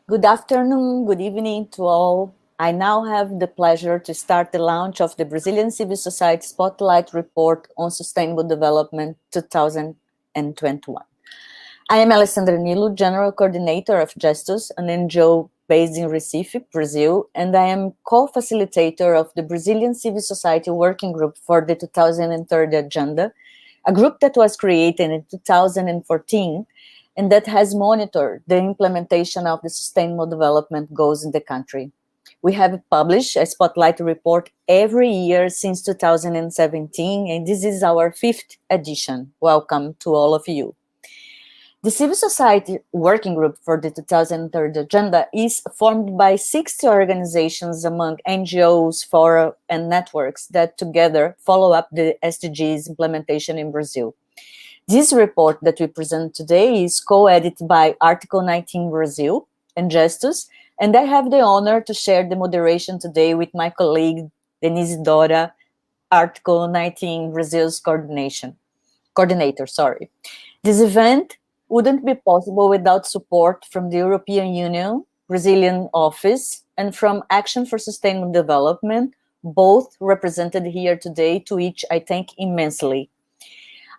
Good afternoon, good evening to all. I now have the pleasure to start the launch of the Brazilian Civil Society Spotlight Report on Sustainable Development 2021. I am Alessandra Nilo, General Coordinator of Gestos, an NGO based in Recife, Brazil, and I am co-facilitator of the Brazilian Civil Society Working Group for the 2030 Agenda, a group that was created in 2014 and that has monitored the implementation of the Sustainable Development Goals in the country. We have published a Spotlight report every year since 2017, and this is our 5th edition. Welcome to all of you. The Civil Society Working Group for the 2030 Agenda is formed by 60 organizations among NGOs, fora, and networks that together follow up the SDGs implementation in Brazil. This report that we present today is co-edited by Article 19 Brazil and Gestos, and I have the honor to share the moderation today with my colleague Denise Dora, Article 19 Brazil's coordinator. This event wouldn't be possible without support from the European Union, Brazilian office, and from Action for Sustainable Development, both represented here today, to which I thank immensely.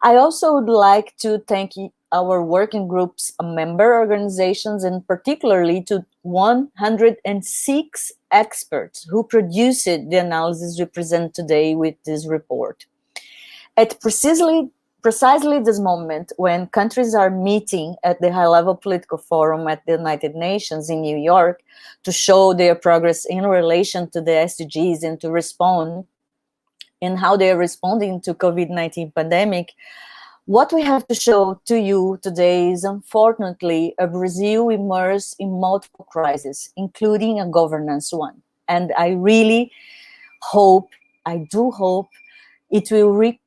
I also would like to thank our working group's member organizations, and particularly to 106 experts who produced the analysis we present today with this report. At precisely this moment, when countries are meeting at the high-level political forum at the United Nations in New York to show their progress in relation to the SDGs and to respond and how they are responding to COVID-19 pandemic, what we have to show to you today is, unfortunately, a Brazil immersed in multiple crises, including a governance one. And I really hope, I do hope, it will really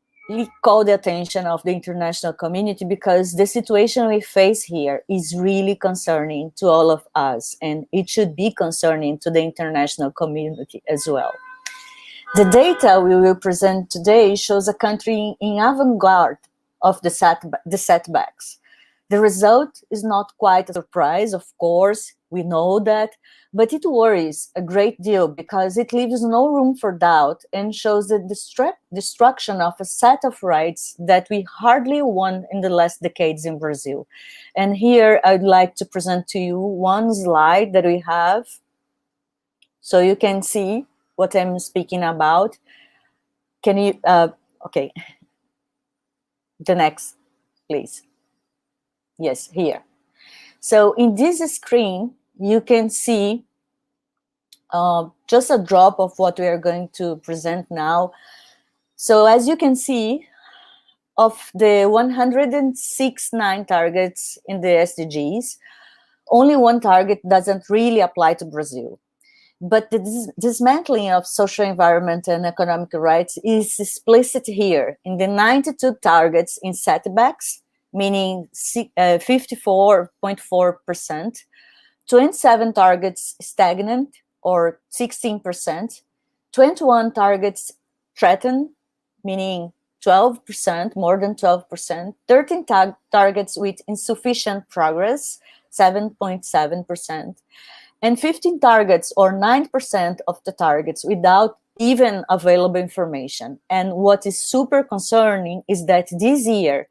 call the attention of the international community, because the situation we face here is really concerning to all of us, and it should be concerning to the international community as well. The data we will present today shows a country in avant-garde of the setbacks. The result is not quite a surprise, of course, we know that, but it worries a great deal because it leaves no room for doubt and shows the destruction of a set of rights that we hardly won in the last decades in Brazil. And here I'd like to present to you one slide that we have, so you can see what I'm speaking about. Can you, okay, the next, please. Yes, here. So in this screen, you can see just a drop of what we are going to present now. So as you can see, of the 169 targets in the SDGs, only one target doesn't really apply to Brazil. But the dismantling of social, environment, and economic rights is explicit here in the 92 targets in setbacks, meaning 54.4%, 27 targets stagnant, or 16%, 21 targets threatened, meaning 12%, more than 12%, 13 targets with insufficient progress, 7.7%, and 15 targets, or 9% of the targets, without even available information. And what is super concerning is that this year,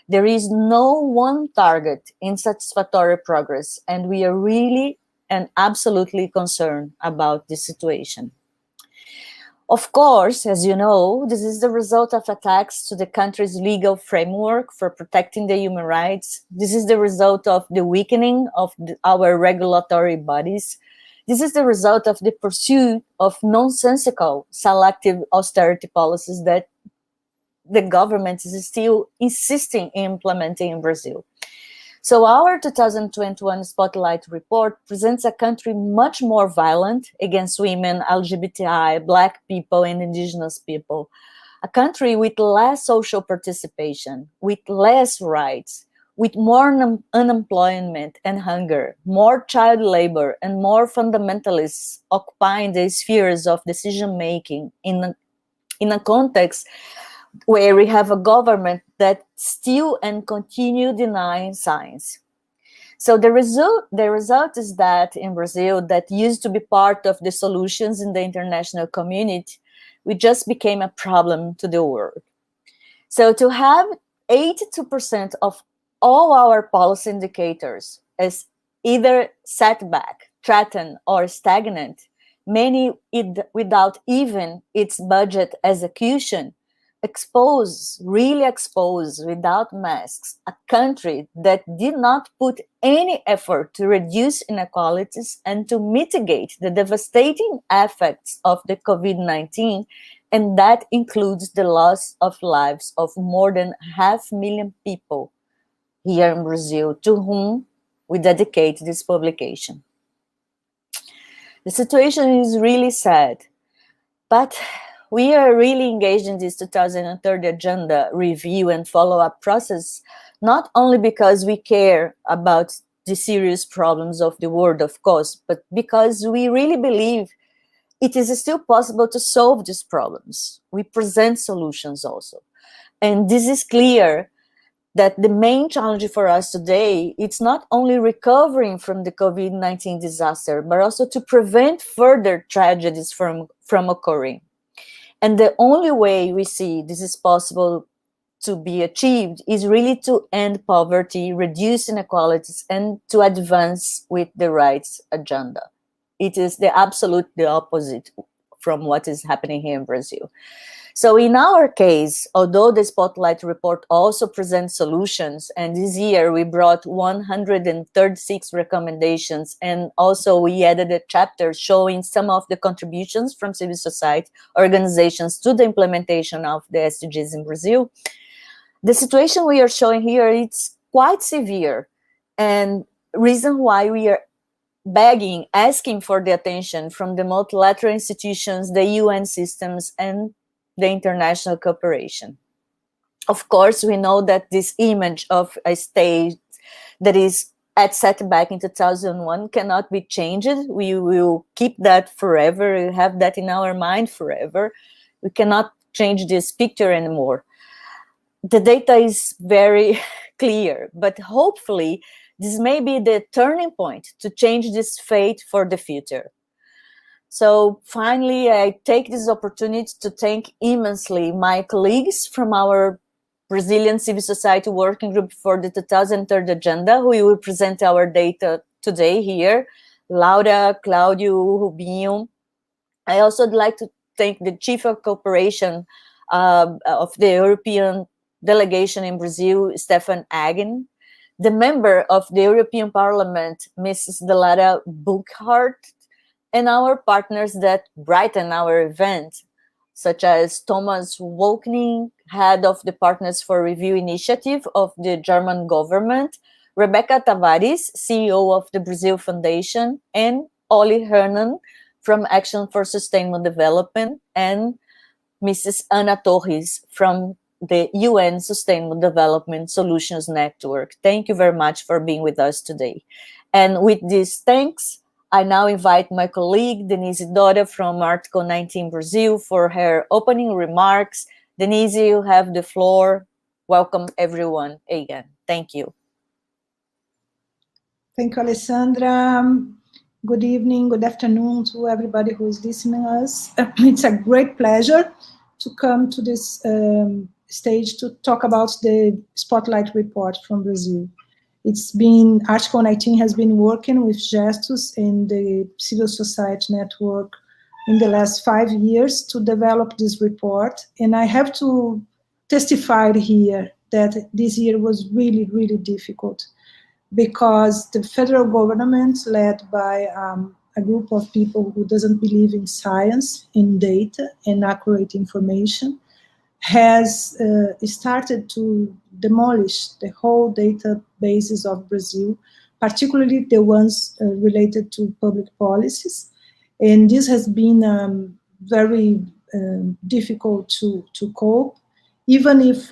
there is no one target in satisfactory progress, and we are really and absolutely concerned about this situation. Of course, as you know, this is the result of attacks to the country's legal framework for protecting the human rights. This is the result of the weakening of our regulatory bodies. This is the result of the pursuit of nonsensical selective austerity policies that the government is still insisting in implementing in Brazil. So our 2021 Spotlight report presents a country much more violent against women, LGBTI, Black people, and indigenous people. A country with less social participation, with less rights, with more unemployment and hunger, more child labor, and more fundamentalists occupying the spheres of decision-making in a context where we have a government that still and continue denying science. So the result is that in Brazil, that used to be part of the solutions in the international community, we just became a problem to the world. So to have 82% of all our policy indicators as either setback, threatened, or stagnant, many without even its budget execution, really expose without masks a country that did not put any effort to reduce inequalities and to mitigate the devastating effects of the COVID-19, and that includes the loss of lives of more than 500,000 people here in Brazil, to whom we dedicate this publication. The situation is really sad, but we are really engaged in this 2030 agenda review and follow-up process, not only because we care about the serious problems of the world, of course, but because we really believe it is still possible to solve these problems. We present solutions also. And this is clear that the main challenge for us today, it's not only recovering from the COVID-19 disaster, but also to prevent further tragedies from occurring. And the only way we see this is possible to be achieved is really to end poverty, reduce inequalities, and to advance with the rights agenda. It is the opposite from what is happening here in Brazil. So in our case, although the Spotlight report also presents solutions, and this year we brought 136 recommendations, and also we added a chapter showing some of the contributions from civil society organizations to the implementation of the SDGs in Brazil, the situation we are showing here, it's quite severe, and reason why we are asking for the attention from the multilateral institutions, the UN systems, and the international cooperation. Of course, we know that this image of a state that is at setback in 2001 cannot be changed. We will keep that forever. We have that in our mind forever. We cannot change this picture anymore. The data is very clear, but hopefully this may be the turning point to change this fate for the future. So finally, I take this opportunity to thank immensely my colleagues from our Brazilian Civil Society Working Group for the 2030 Agenda, who will present our data today here, Laura, Claudio, Rubinho. I also would like to thank the Chief of Cooperation of the European Delegation in Brazil, Stefan, Agne, the member of the European Parliament, Mrs. Delara Burkhardt, and our partners that brighten our event, such as Thomas Wolkening, head of the Partners for Review initiative of the German government, Rebecca Tavares, CEO of the Brazil Foundation, and Olli Hernan from Action for Sustainable Development, and Mrs. Ana Torres from the UN Sustainable Development Solutions Network. Thank you very much for being with us today. And with these thanks, I now invite my colleague, Denise Dora from Article 19 Brazil for her opening remarks. Denise, you have the floor. Welcome everyone again. Thank you. Thank you, Alessandra. Good evening, good afternoon to everybody who is listening to us. It's a great pleasure to come to this stage to talk about the Spotlight report from Brazil. It's been, Article 19 has been working with Gestos and the civil society network in the last 5 years to develop this report. And I have to testify here that this year was really, really difficult, because the federal government, led by a group of people who doesn't believe in science, in data, and accurate information, has started to demolish the whole databases of Brazil, particularly the ones related to public policies. And this has been very difficult to cope, even if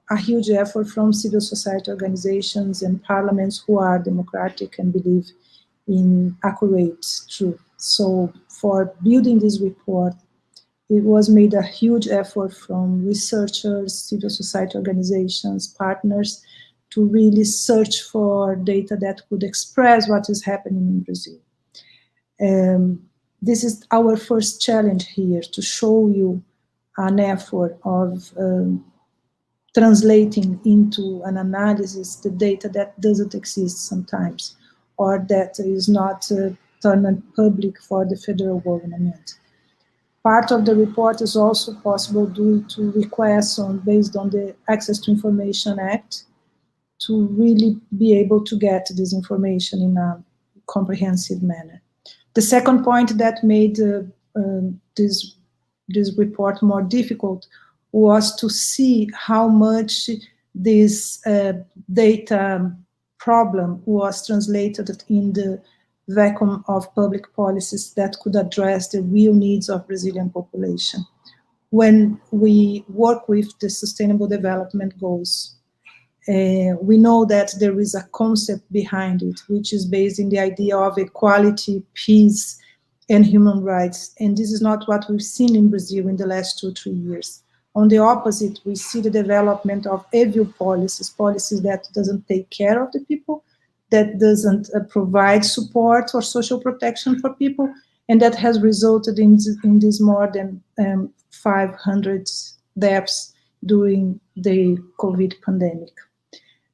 a huge effort from civil society organizations and parliaments who are democratic and believe in accurate truth. So for building this report, it was made a huge effort from researchers, civil society organizations, partners, to really search for data that could express what is happening in Brazil. This is our first challenge here, to show you an effort of translating into an analysis the data that doesn't exist sometimes, or that is not turned public for the federal government. Part of the report is also possible due to requests based on the Access to Information Act, to really be able to get this information in a comprehensive manner. The second point that made this report more difficult was to see how much this data problem was translated in the vacuum of public policies that could address the real needs of Brazilian population. When we work with the Sustainable Development Goals, we know that there is a concept behind it, which is based in the idea of equality, peace, and human rights. And this is not what we've seen in Brazil in the last 2-3 years. On the opposite, we see the development of evil policies, policies that doesn't take care of the people, that doesn't provide support or social protection for people, and that has resulted in this more than 500 deaths during the COVID pandemic.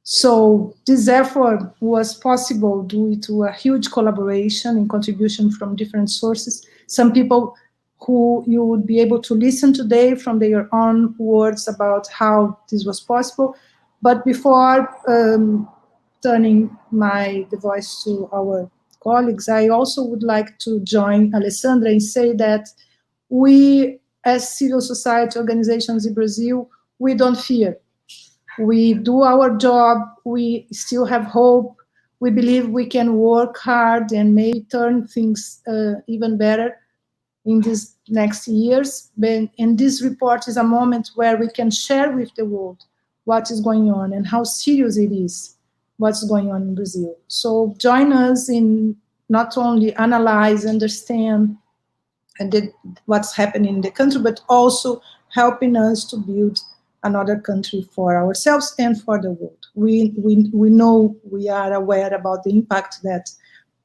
So this effort was possible due to a huge collaboration and contribution from different sources. Some people who you would be able to listen today from their own words about how this was possible. But before turning the voice to our colleagues, I also would like to join Alessandra and say that we, as civil society organizations in Brazil, we don't fear. We do our job, we still have hope, we believe we can work hard and may turn things even better in these next years. And this report is a moment where we can share with the world what is going on and how serious it is, what's going on in Brazil. So join us in not only analyze, understand what's happening in the country, but also helping us to build another country for ourselves and for the world. We know, we are aware about the impact that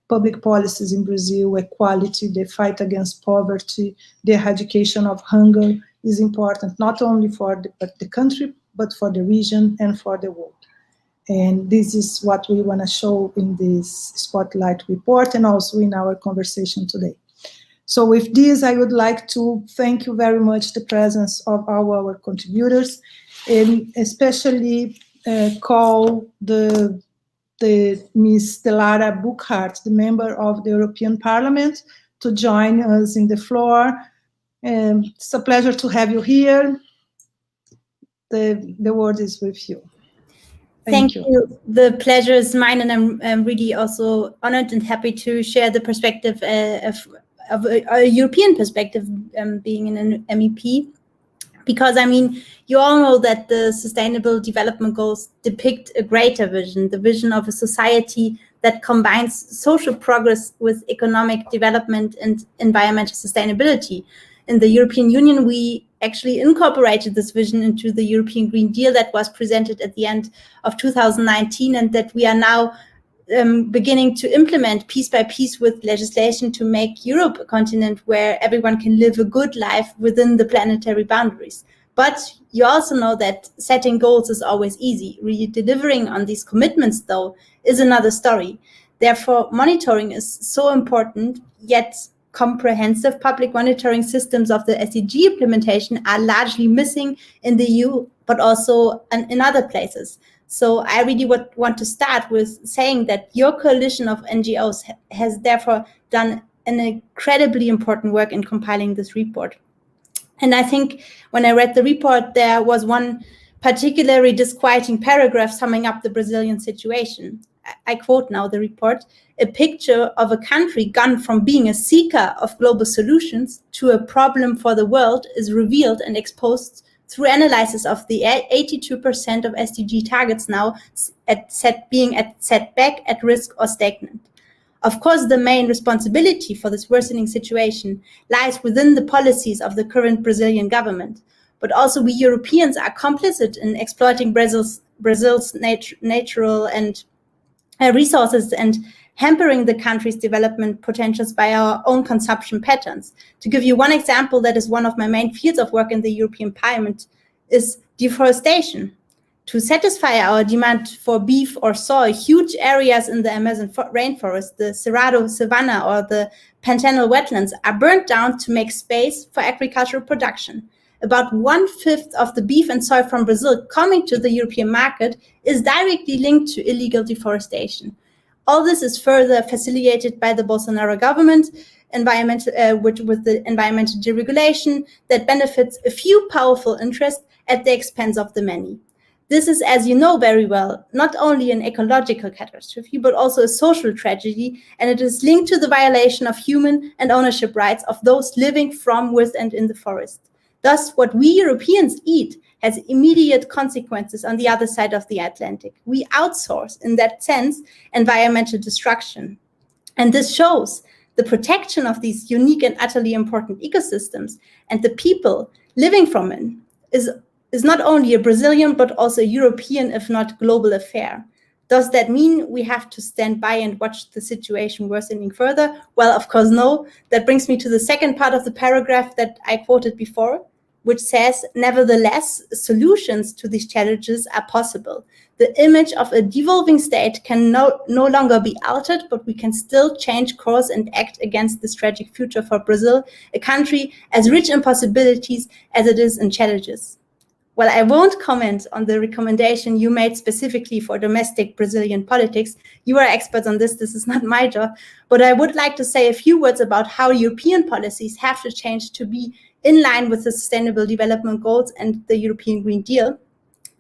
public policies in Brazil, equality, the fight against poverty, the eradication of hunger is important, not only for the country, but for the region and for the world. And this is what we want to show in this Spotlight report and also in our conversation today. So with this, I would like to thank you very much the presence of our contributors, and especially call the Ms. Delara Burkhardt, the member of the European Parliament, to join us in the floor. It's a pleasure to have you here. The word is with you. Thank you. The pleasure is mine, and I'm really also honored and happy to share the perspective of a European perspective, being an MEP. Because, I mean, you all know that the Sustainable Development Goals depict a greater vision, the vision of a society that combines social progress with economic development and environmental sustainability. In the European Union, we actually incorporated this vision into the European Green Deal that was presented at the end of 2019, and that we are now beginning to implement piece by piece with legislation to make Europe a continent where everyone can live a good life within the planetary boundaries. But you also know that setting goals is always easy. Really delivering on these commitments, though, is another story. Therefore, monitoring is so important, yet comprehensive public monitoring systems of the SDG implementation are largely missing in the EU, but also in other places. So I really want to start with saying that your coalition of NGOs has therefore done an incredibly important work in compiling this report. And I think when I read the report, there was one particularly disquieting paragraph summing up the Brazilian situation. I quote now the report: "A picture of a country gone from being a seeker of global solutions to a problem for the world is revealed and exposed through analysis of the 82% of SDG targets now being at setback, at risk, or stagnant. Of course, the main responsibility for this worsening situation lies within the policies of the current Brazilian government. But also we Europeans are complicit in exploiting Brazil's natural and resources and hampering the country's development potentials by our own consumption patterns. To give you one example, that is one of my main fields of work in the European Parliament, is deforestation. To satisfy our demand for beef or soy, huge areas in the Amazon rainforest, the Cerrado savanna or the Pantanal wetlands are burnt down to make space for agricultural production. About 1/5 of the beef and soy from Brazil coming to the European market is directly linked to illegal deforestation. All this is further facilitated by the Bolsonaro government, with the environmental deregulation that benefits a few powerful interests at the expense of the many. This is, as you know very well, not only an ecological catastrophe, but also a social tragedy, and it is linked to the violation of human and ownership rights of those living from, with, and in the forest. Thus, what we Europeans eat has immediate consequences on the other side of the Atlantic. We outsource, in that sense, environmental destruction. And this shows the protection of these unique and utterly important ecosystems and the people living from it is not only a Brazilian, but also a European, if not global affair. Does that mean we have to stand by and watch the situation worsening further? Well, of course, no. That brings me to the second part of the paragraph that I quoted before, which says, nevertheless, solutions to these challenges are possible. The image of a devolving state can no longer be altered, but we can still change course and act against this tragic future for Brazil, a country as rich in possibilities as it is in challenges. Well, I won't comment on the recommendation you made specifically for domestic Brazilian politics. You are experts on this. This is not my job. But I would like to say a few words about how European policies have to change to be in line with the Sustainable Development Goals and the European Green Deal.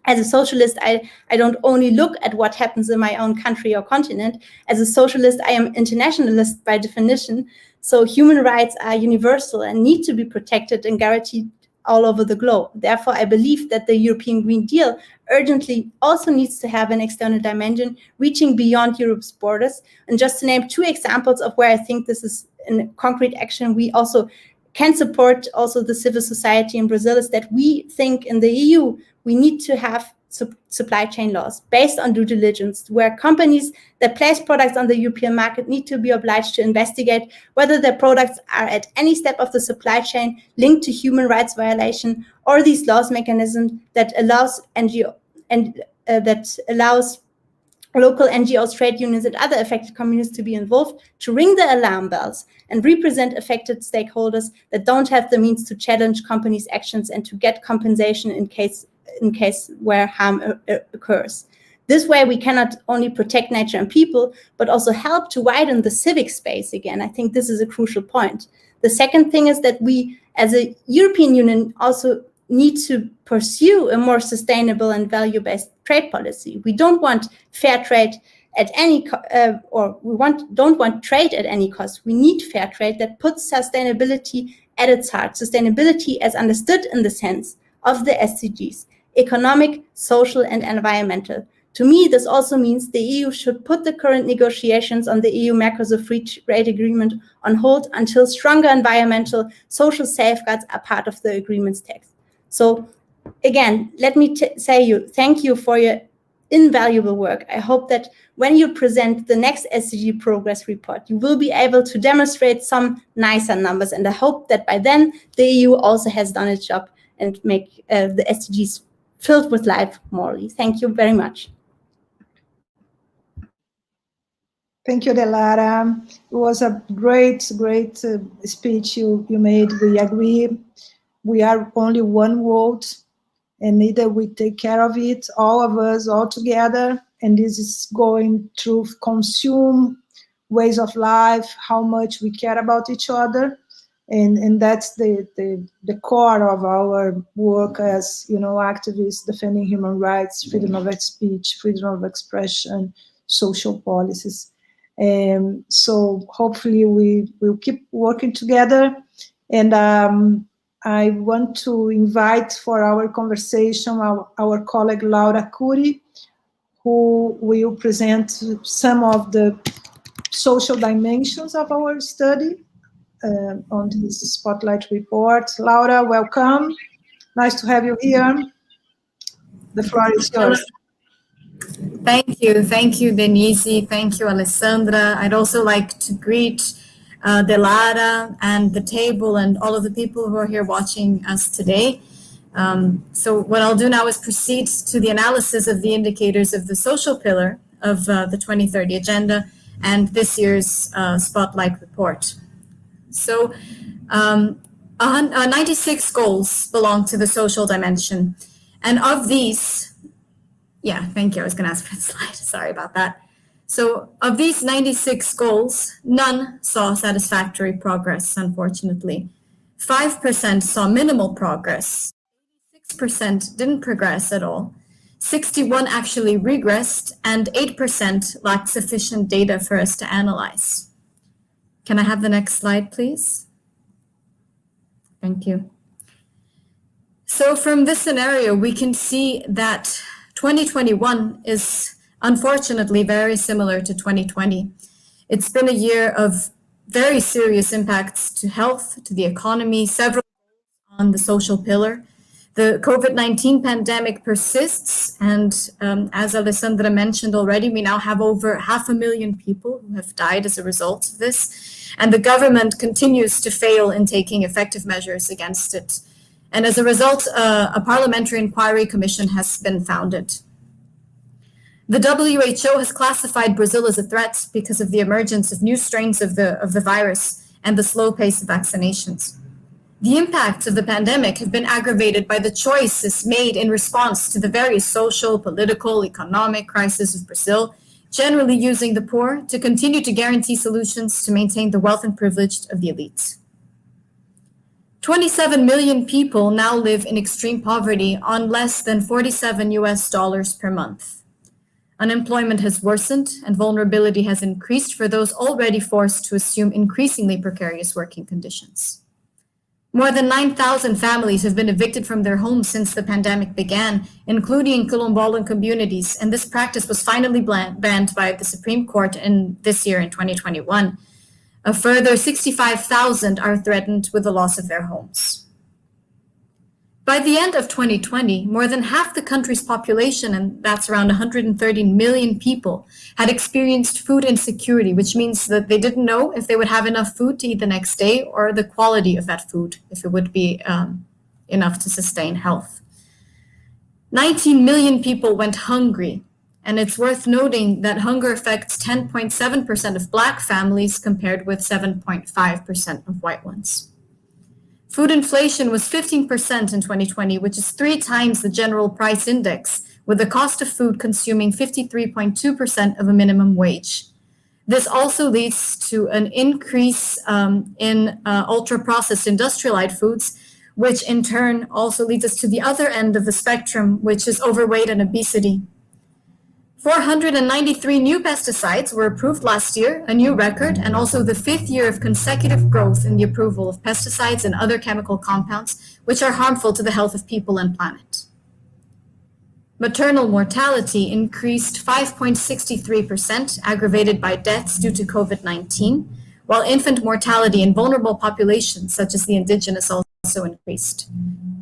As a socialist, I don't only look at what happens in my own country or continent. As a socialist, I am internationalist by definition. So human rights are universal and need to be protected and guaranteed all over the globe. Therefore, I believe that the European Green Deal urgently also needs to have an external dimension reaching beyond Europe's borders. And just to name two examples of where I think this is in concrete action, we also can support also the civil society in Brazil, is that we think in the EU, we need to have supply chain laws based on due diligence, where companies that place products on the European market need to be obliged to investigate whether their products are at any step of the supply chain linked to human rights violation, or these laws mechanism that allows local NGOs, trade unions, and other affected communities to be involved, to ring the alarm bells and represent affected stakeholders that don't have the means to challenge companies' actions and to get compensation in case where harm occurs. This way, we cannot only protect nature and people, but also help to widen the civic space again. I think this is a crucial point. The second thing is that we, as a European Union, also need to pursue a more sustainable and value-based trade policy. We don't want fair trade at any don't want trade at any cost. We need fair trade that puts sustainability at its heart. Sustainability as understood in the sense of the SDGs, economic, social, and environmental. To me, this also means the EU should put the current negotiations on the EU-Mercosur Free Trade Agreement on hold until stronger environmental, social safeguards are part of the agreement's text. So again, let me thank you for your invaluable work. I hope that when you present the next SDG progress report, you will be able to demonstrate some nicer numbers. And I hope that by then the EU also has done its job and make the SDGs filled with life morally. Thank you very much. Thank you, Delara. It was a great speech you made. We agree. We are only one world, and either we take care of it, all of us, all together, and this is going to consume ways of life, how much we care about each other, and that's the core of our work as, you know, activists defending human rights, freedom of speech, freedom of expression, social policies. So hopefully we will keep working together. And I want to invite for our conversation our colleague Laura Cury, who will present some of the social dimensions of our study on this Spotlight report. Laura, welcome. Nice to have you here. The floor is yours. Thank you, Denise. Thank you, Alessandra. I'd also like to greet Delara and the table and all of the people who are here watching us today. So what I'll do now is proceed to the analysis of the indicators of the social pillar of the 2030 Agenda and this year's Spotlight report. So 96 goals belong to the social dimension. And of these, yeah, thank you. I was going to ask for the slide. Sorry about that. So of these 96 goals, none saw satisfactory progress, unfortunately. 5% saw minimal progress. 6% didn't progress at all. 61 actually regressed, and 8% lacked sufficient data for us to analyze. Can I have the next slide, please? Thank you. So from this scenario, we can see that 2021 is unfortunately very similar to 2020. It's been a year of very serious impacts to health, to the economy, several on the social pillar. The COVID-19 pandemic persists, and as Alessandra mentioned already, we now have over 500,000 people who have died as a result of this, and the government continues to fail in taking effective measures against it. And as a result, a parliamentary inquiry commission has been founded. The WHO has classified Brazil as a threat because of the emergence of new strains of the virus and the slow pace of vaccinations. The impacts of the pandemic have been aggravated by the choices made in response to the various social, political, economic crises of Brazil, generally using the poor to continue to guarantee solutions to maintain the wealth and privilege of the elite. 27 million people now live in extreme poverty on less than $47 per month. Unemployment has worsened and vulnerability has increased for those already forced to assume increasingly precarious working conditions. More than 9,000 families have been evicted from their homes since the pandemic began, including Quilombolan communities, and this practice was finally banned by the Supreme Court this year in 2021. A further 65,000 are threatened with the loss of their homes. By the end of 2020, more than half the country's population, and that's around 130 million people, had experienced food insecurity, which means that they didn't know if they would have enough food to eat the next day or the quality of that food, if it would be enough to sustain health. 19 million people went hungry. And it's worth noting that hunger affects 10.7% of Black families compared with 7.5% of white ones. Food inflation was 15% in 2020, which is 3 times the general price index, with the cost of food consuming 53.2% of a minimum wage. This also leads to an increase in ultra-processed industrialized foods, which in turn also leads us to the other end of the spectrum, which is overweight and obesity. 493 new pesticides were approved last year, a new record, and also the 5th year of consecutive growth in the approval of pesticides and other chemical compounds, which are harmful to the health of people and planet. Maternal mortality increased 5.63%, aggravated by deaths due to COVID-19, while infant mortality in vulnerable populations, such as the indigenous, also increased.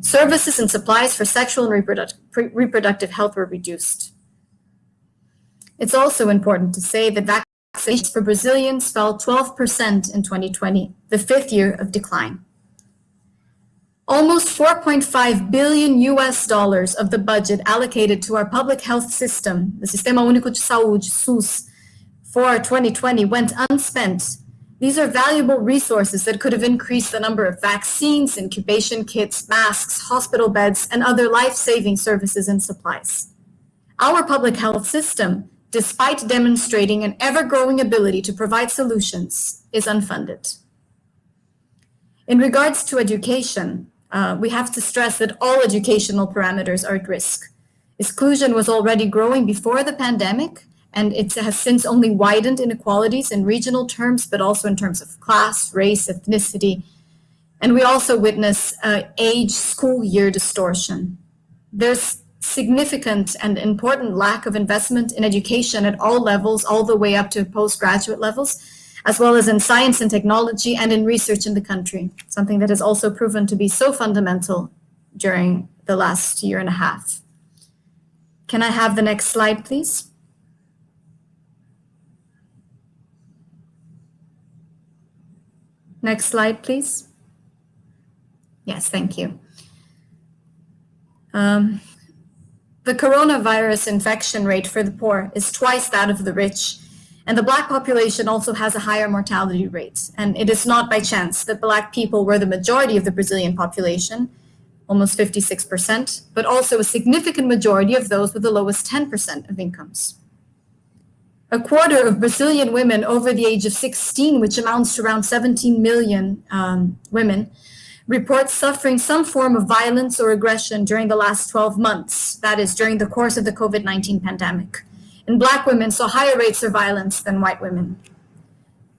Services and supplies for sexual and reproductive health were reduced. It's also important to say that vaccinations for Brazilians fell 12% in 2020, the 5th year of decline. Almost $4.5 billion of the budget allocated to our public health system, the Sistema Único de Saúde, SUS, for 2020 went unspent. These are valuable resources that could have increased the number of vaccines, incubation kits, masks, hospital beds, and other life-saving services and supplies. Our public health system, despite demonstrating an ever-growing ability to provide solutions, is unfunded. In regards to education, we have to stress that all educational parameters are at risk. Exclusion was already growing before the pandemic, and it has since only widened inequalities in regional terms, but also in terms of class, race, ethnicity. And we also witness age school year distortion. There's significant and important lack of investment in education at all levels, all the way up to postgraduate levels, as well as in science and technology and in research in the country, something that has also proven to be so fundamental during the last year and a half. Can I have the next slide, please? Next slide, please. Yes, thank you. The coronavirus infection rate for the poor is twice that of the rich, and the Black population also has a higher mortality rate. And it is not by chance that Black people were the majority of the Brazilian population, almost 56%, but also a significant majority of those with the lowest 10% of incomes. A quarter of Brazilian women over the age of 16, which amounts to around 17 million women, report suffering some form of violence or aggression during the last 12 months, that is, during the course of the COVID-19 pandemic. And Black women saw higher rates of violence than white women.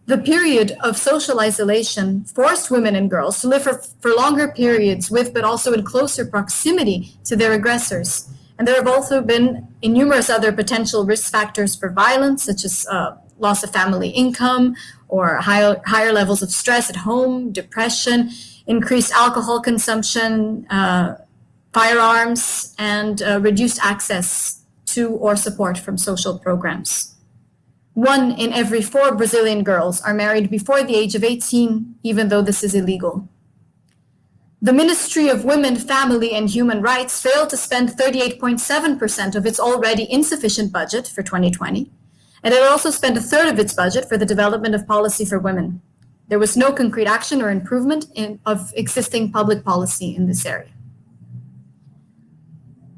The period of social isolation forced women and girls to live for longer periods with, but also in closer proximity to their aggressors. And there have also been numerous other potential risk factors for violence, such as loss of family income or higher levels of stress at home, depression, increased alcohol consumption, firearms, and reduced access to or support from social programs. 1 in every 4 Brazilian girls are married before the age of 18, even though this is illegal. The Ministry of Women, Family, and Human Rights failed to spend 38.7% of its already insufficient budget for 2020, and it also spent a third of its budget for the development of policy for women. There was no concrete action or improvement of existing public policy in this area.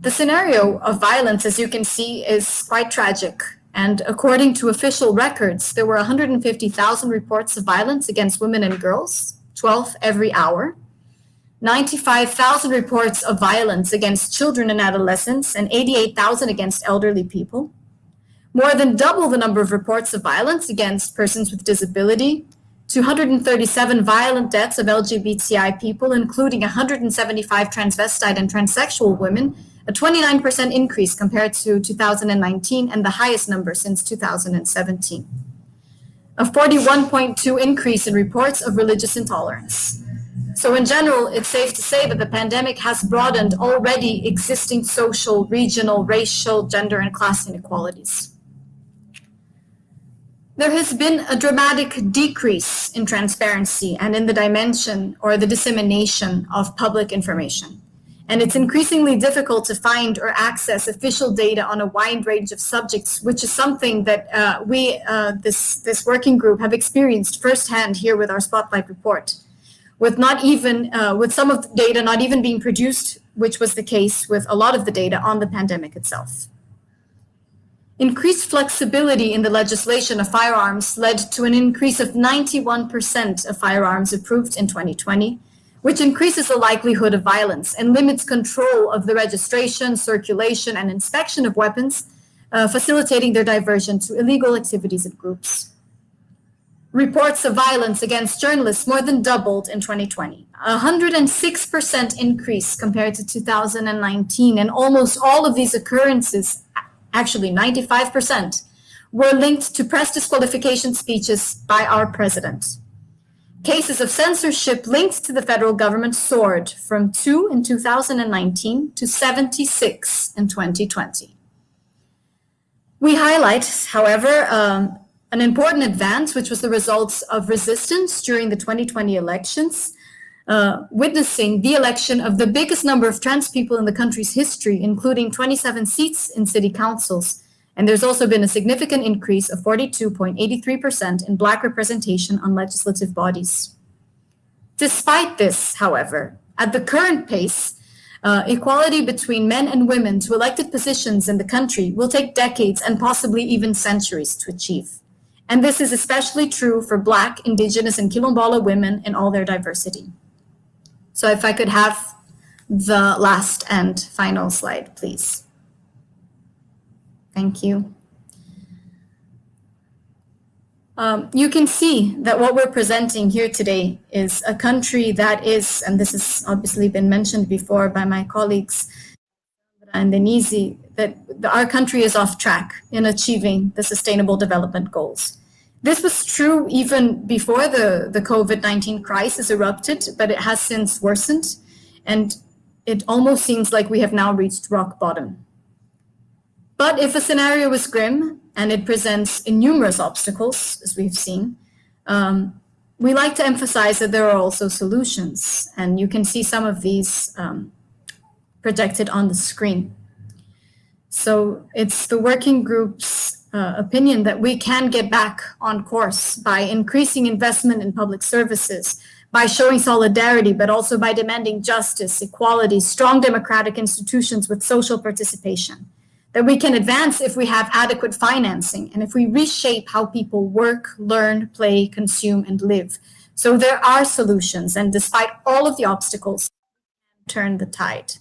The scenario of violence, as you can see, is quite tragic. And according to official records, there were 150,000 reports of violence against women and girls, 12 every hour, 95,000 reports of violence against children and adolescents, and 88,000 against elderly people, more than double the number of reports of violence against persons with disability, 237 violent deaths of LGBTI people, including 175 transvestite and transsexual women, a 29% increase compared to 2019 and the highest number since 2017. A 41.2% increase in reports of religious intolerance. So in general, it's safe to say that the pandemic has broadened already existing social, regional, racial, gender, and class inequalities. There has been a dramatic decrease in transparency and in the dimension or the dissemination of public information. And it's increasingly difficult to find or access official data on a wide range of subjects, which is something that this working group have experienced firsthand here with our Spotlight report. with with some of the data not even being produced, which was the case with a lot of the data on the pandemic itself. Increased flexibility in the legislation of firearms led to an increase of 91% of firearms approved in 2020, which increases the likelihood of violence and limits control of the registration, circulation, and inspection of weapons, facilitating their diversion to illegal activities and groups. Reports of violence against journalists more than doubled in 2020, 106% increase compared to 2019, and almost all of these occurrences, actually 95%, were linked to press disqualification speeches by our president. Cases of censorship linked to the federal government soared from 2 in 2019 to 76 in 2020. We highlight, however, an important advance, which was the results of resistance during the 2020 elections, witnessing the election of the biggest number of trans people in the country's history, including 27 seats in city councils. And there's also been a significant increase of 42.83% in Black representation on legislative bodies. Despite this, however, at the current pace, equality between men and women to elected positions in the country will take decades and possibly even centuries to achieve. And this is especially true for Black, Indigenous, and Quilombola women in all their diversity. So if I could have the last and final slide, please. Thank you. You can see that what we're presenting here today is a country that is, and this has obviously been mentioned before by my colleagues and Denise, that our country is off track in achieving the Sustainable Development Goals. This was true even before the COVID-19 crisis erupted, but it has since worsened, and it almost seems like we have now reached rock bottom. But if a scenario is grim and it presents numerous obstacles, as we've seen, we like to emphasize that there are also solutions, and you can see some of these projected on the screen. So it's the working group's opinion that we can get back on course by increasing investment in public services, by showing solidarity, but also by demanding justice, equality, strong democratic institutions with social participation. That we can advance if we have adequate financing and if we reshape how people work, learn, play, consume, and live. So there are solutions, and despite all of the obstacles, turn the tide.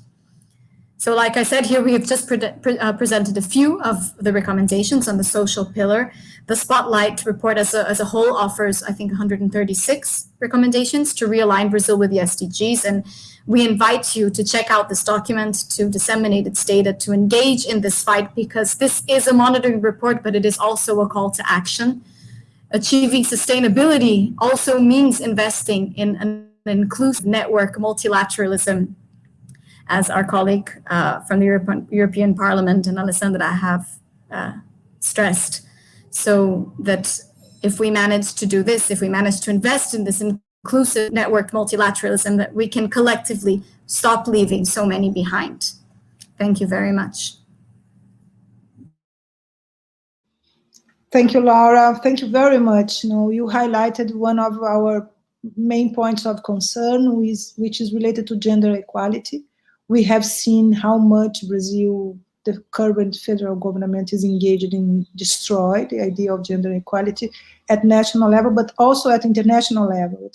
So like I said, here we have just presented a few of the recommendations on the social pillar. The Spotlight report as a whole offers, I think, 136 recommendations to realign Brazil with the SDGs. And we invite you to check out this document, to disseminate its data, to engage in this fight, because this is a monitoring report, but it is also a call to action. Achieving sustainability also means investing in an inclusive network, multilateralism, as our colleague from the European Parliament and Alessandra have stressed. So that if we manage to do this, if we manage to invest in this inclusive network multilateralism, that we can collectively stop leaving so many behind. Thank you very much. Thank you, Laura. Thank you very much. You highlighted one of our main points of concern, which is related to gender equality. We have seen how much Brazil, the current federal government, is engaged in destroy the idea of gender equality at national level, but also at international level.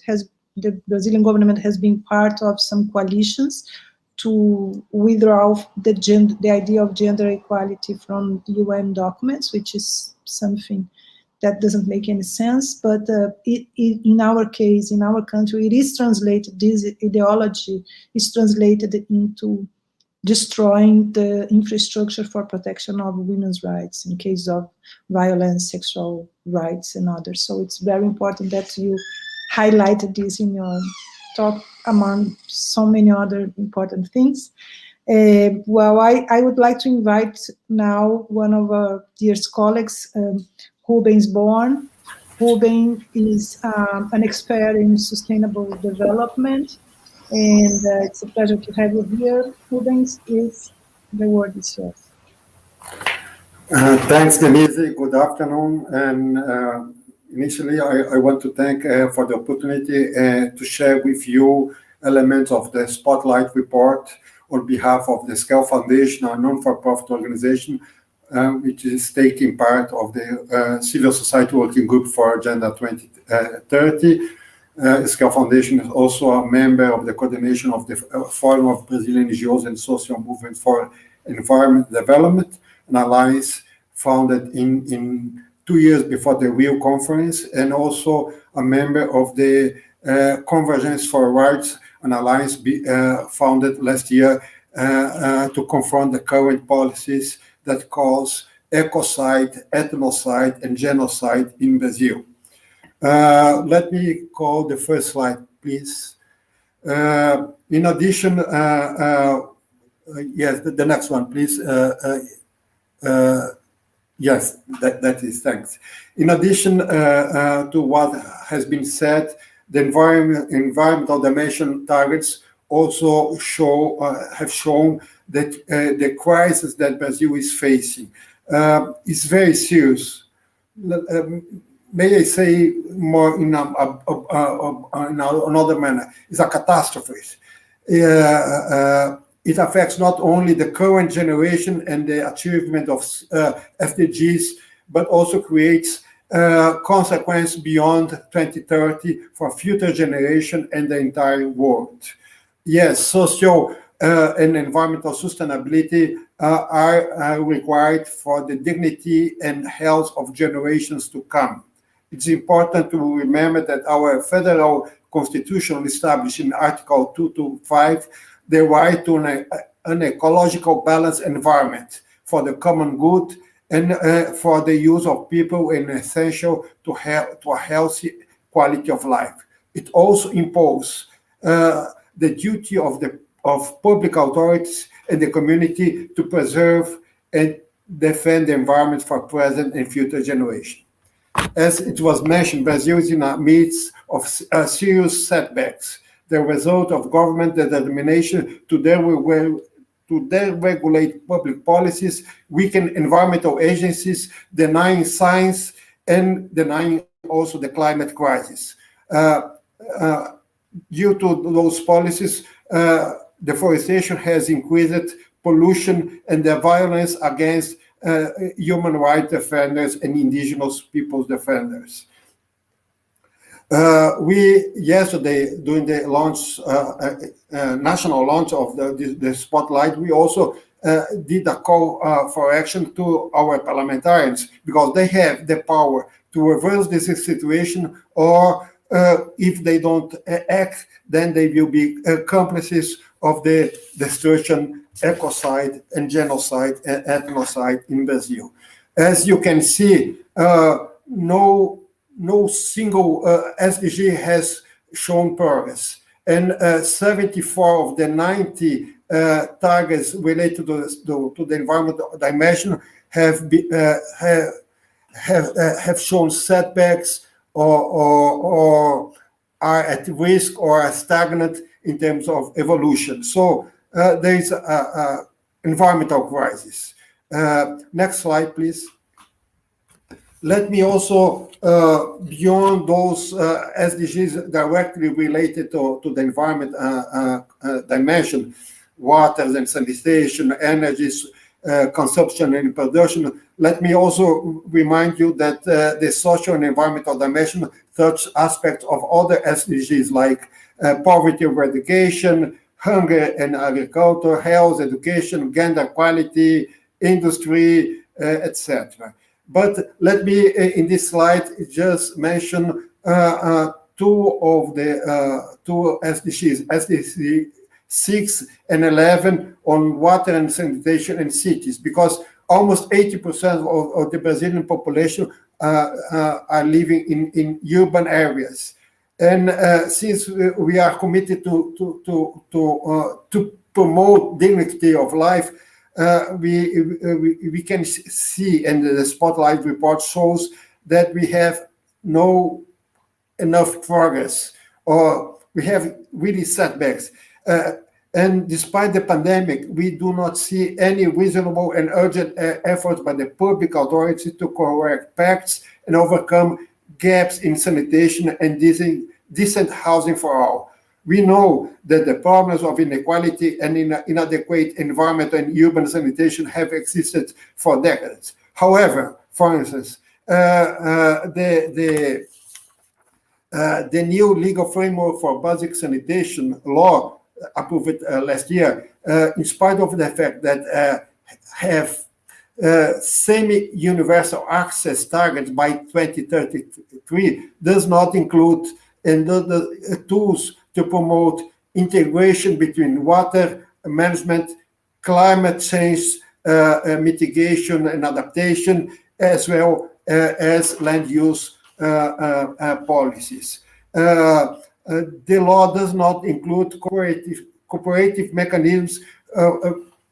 The Brazilian government has been part of some coalitions to withdraw the idea of gender equality from UN documents, which is something that doesn't make any sense. But in our case, in our country, it is translated, this ideology is translated into destroying the infrastructure for protection of women's rights in case of violence, sexual rights, and others. So it's very important that you highlighted this in your talk among so many other important things. Well, I would like to invite now one of our dearest colleagues, Rubens Born. Rubens is an expert in sustainable development, and it's a pleasure to have you here. Rubens, the word is yours. Thanks, Denise. Good afternoon, and Initially, I want to thank for the opportunity to share with you elements of the Spotlight report on behalf of the Scale Foundation, a non-for-profit organization which is taking part of the Civil Society Working Group for Agenda 2030. Scale Foundation is also a member of the coordination of the Forum of Brazilian NGOs and Social Movement for Environment Development, an alliance founded in 2 years before the Rio conference, and also a member of the Convergence for Rights, an alliance founded last year to confront the current policies that cause ecocide, ethnocide, and genocide in Brazil. Let me call the first slide, please. In addition, yes, the next one, please. Yes, that is, thanks. In addition to what has been said, the environmental dimension targets also have shown that the crisis that Brazil is facing is very serious. May I say more in another manner? It's a catastrophe. It affects not only the current generation and the achievement of SDGs, but also creates consequences beyond 2030 for future generation and the entire world. Yes, social and environmental sustainability are required for the dignity and health of generations to come. It's important to remember that our federal constitution established in Article 225 the right to an ecological balanced environment for the common good and for the use of people and essential to a healthy quality of life. It also imposes the duty of public authorities and the community to preserve and defend the environment for present and future generations. As it was mentioned, Brazil is in the midst of serious setbacks, the result of government determination to deregulate public policies, weaken environmental agencies, denying science, and denying also the climate crisis. Due to those policies, deforestation has increased pollution and the violence against human rights defenders and indigenous peoples defenders. We yesterday, during the launch, national launch of the Spotlight, we also did a call for action to our parliamentarians because they have the power to reverse this situation, or if they don't act, then they will be accomplices of the destruction, ecocide, and genocide and ethnocide in Brazil. As you can see, no single SDG has shown progress, and 74 of the 90 targets related to the environmental dimension have shown setbacks or are at risk or are stagnant in terms of evolution. So there is an environmental crisis. Next slide, please. Let me also, beyond those SDGs directly related to the environment dimension, water and sanitation, energy consumption and production, let me also remind you that the social and environmental dimension touch aspects of other SDGs like poverty eradication, hunger and agriculture, health, education, gender equality, industry, etc. But let me, in this slide, just mention two SDGs, SDG 6 and 11 on water and sanitation in cities, because almost 80% of the Brazilian population are living in urban areas. And since we are committed to promote dignity of life, we can see, and the Spotlight report shows that we have no enough progress, or we have really setbacks. And despite the pandemic, we do not see any reasonable and urgent efforts by the public authorities to correct facts and overcome gaps in sanitation and decent housing for all. We know that the problems of inequality and inadequate environment and urban sanitation have existed for decades. However, for instance, the new legal framework for basic sanitation law approved last year, in spite of the fact that have semi-universal access targets by 2033, does not include the tools to promote integration between water management, climate change mitigation and adaptation, as well as land use policies. The law does not include cooperative mechanisms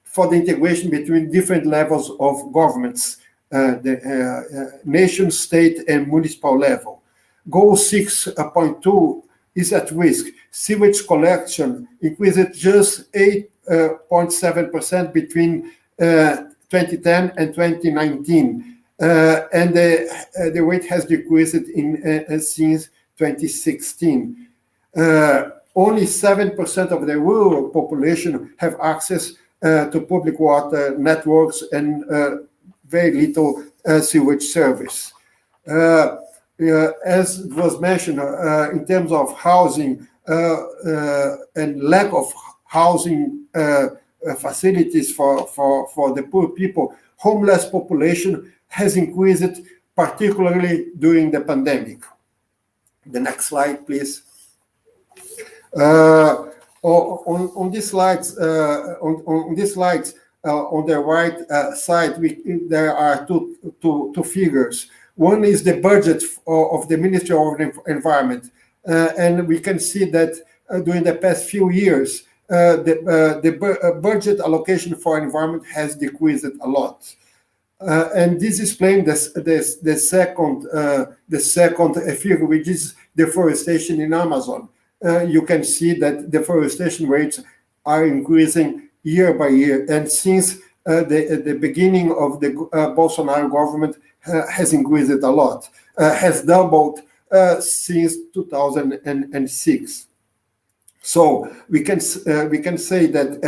for the integration between different levels of governments, the nation, state, and municipal level. Goal 6.2 is at risk. Sewage collection increased just 8.7% between 2010 and 2019, and the rate has decreased since 2016. Only 7% of the rural population have access to public water networks and very little sewage service. As was mentioned, in terms of housing and lack of housing facilities for the poor people, homeless population has increased, particularly during the pandemic. The next slide, please. On these slides, on the right side, there are two figures. One is the budget of the Ministry of Environment, and we can see that during the past few years, the budget allocation for environment has decreased a lot, and this explains the second figure, which is deforestation in Amazon. You can see that deforestation rates are increasing year by year, and since the beginning of the Bolsonaro government has increased a lot, has doubled since 2006. So we can say that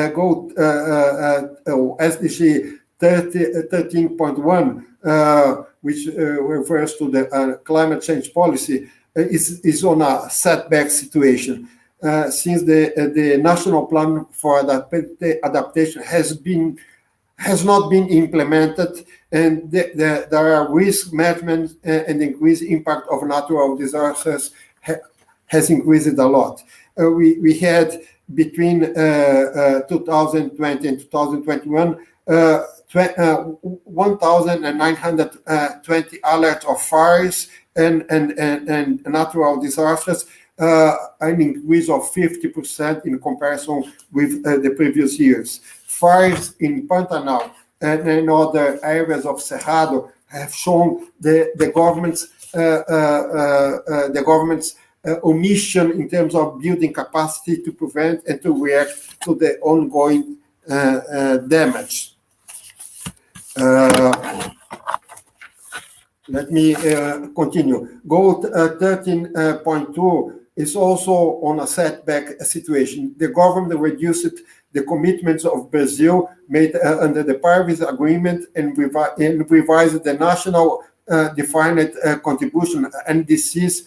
SDG 13.1, which refers to the climate change policy, is on a setback situation, since the national plan for adaptation has not been implemented, and there are risk management and increased impact of natural disasters has increased a lot. We had between 2020 and 2021 1,920 alerts of fires and natural disasters, an increase of 50% in comparison with the previous years. Fires in Pantanal and in other areas of Cerrado have shown the government's omission in terms of building capacity to prevent and to react to the ongoing damage. Let me continue. Goal 13.2 is also on a setback situation. The government reduced the commitments of Brazil made under the Paris Agreement and revised the national defined contribution, NDCs,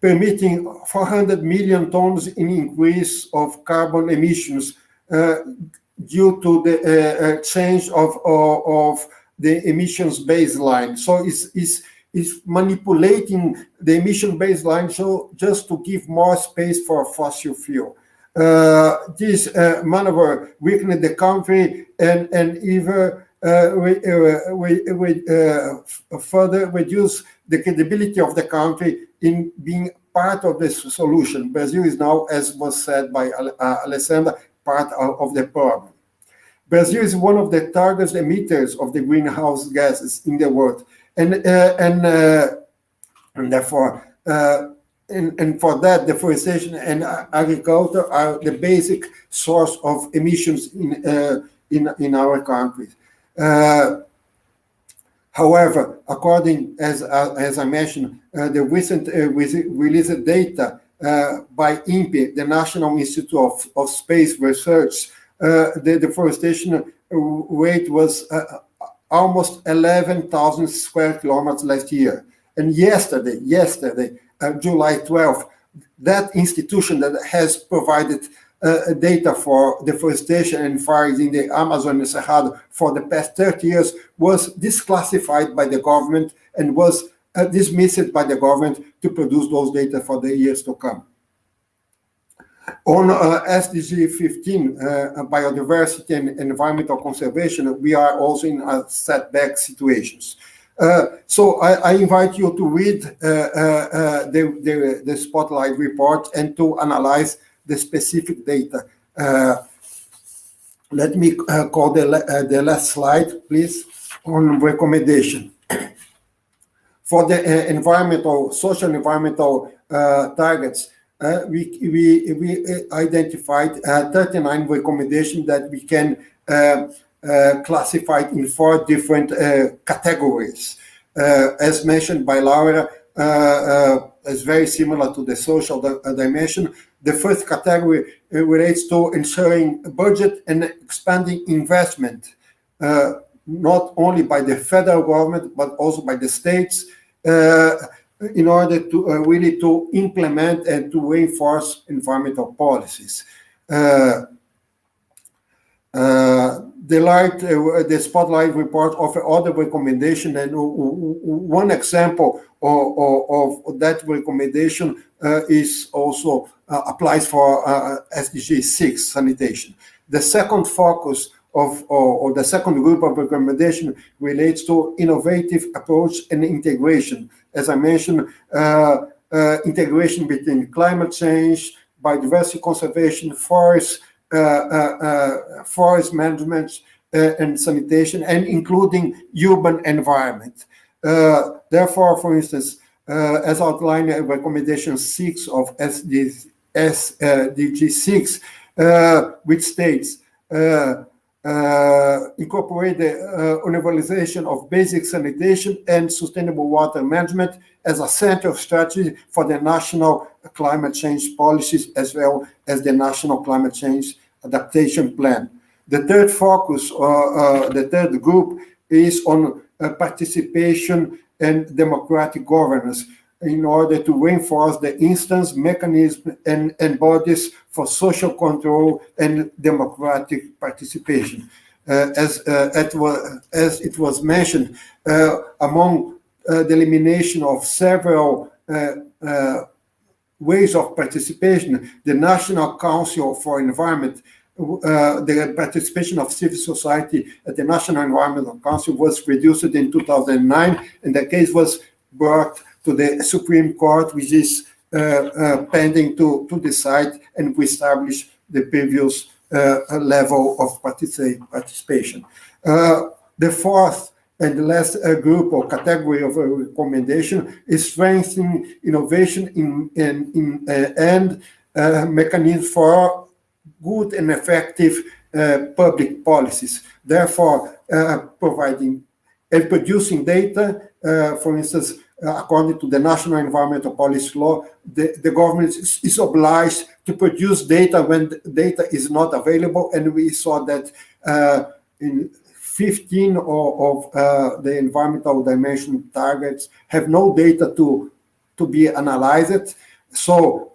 permitting 400 million tons in increase of carbon emissions due to the change of the emissions baseline. So it's manipulating the emission baseline so just to give more space for fossil fuel. This maneuver weakened the country and even further reduce the credibility of the country in being part of the solution. Brazil is now, as was said by Alessandra, part of the problem. Brazil is one of the largest emitters of the greenhouse gases in the world, and therefore, and for that, deforestation and agriculture are the basic source of emissions in our countries. However, according, as I mentioned, the recent released data by INPE, the National Institute of Space Research, the deforestation rate was almost 11,000 square kilometers last year. And yesterday, July 12th, that institution that has provided data for deforestation and fires in the Amazon and Cerrado for the past 30 years was disclassified by the government and was dismissed by the government to produce those data for the years to come. On SDG 15, biodiversity and environmental conservation, we are also in setback situations. So I invite you to read the Spotlight report and to analyze the specific data. Let me call the last slide, please, on recommendation. For the social environmental targets, we identified 39 recommendations that we can classify in 4 different categories. As mentioned by Laura, is very similar to the social dimension. The first category relates to ensuring budget and expanding investment, not only by the federal government, but also by the states, in order to really to implement and to reinforce environmental policies. The Spotlight report offers other recommendations, and one example of that recommendation is also applies for SDG 6, sanitation. The second focus or the second group of recommendation relates to innovative approach and integration. As I mentioned, integration between climate change, biodiversity conservation, forest management, and sanitation, and including urban environment. Therefore, for instance, as outlined in recommendation 6 of SDG 6, which states, incorporate the universalization of basic sanitation and sustainable water management as a central strategy for the national climate change policies, as well as the national climate change adaptation plan. The third focus, the third group, is on participation and democratic governance in order to reinforce the instance, mechanism, and bodies for social control and democratic participation. As it was mentioned, among the elimination of several ways of participation, the National Council for Environment, the participation of civil society at the National Environmental Council was reduced in 2009, and the case was brought to the Supreme Court, which is pending to decide and establish the previous level of participation. The fourth and the last group or category of recommendation is strengthening innovation and mechanisms for good and effective public policies. Therefore, providing and producing data, for instance, according to the National Environmental Policy Law, the government is obliged to produce data when data is not available, and we saw that in 15 of the environmental dimension targets have no data to be analyzed. So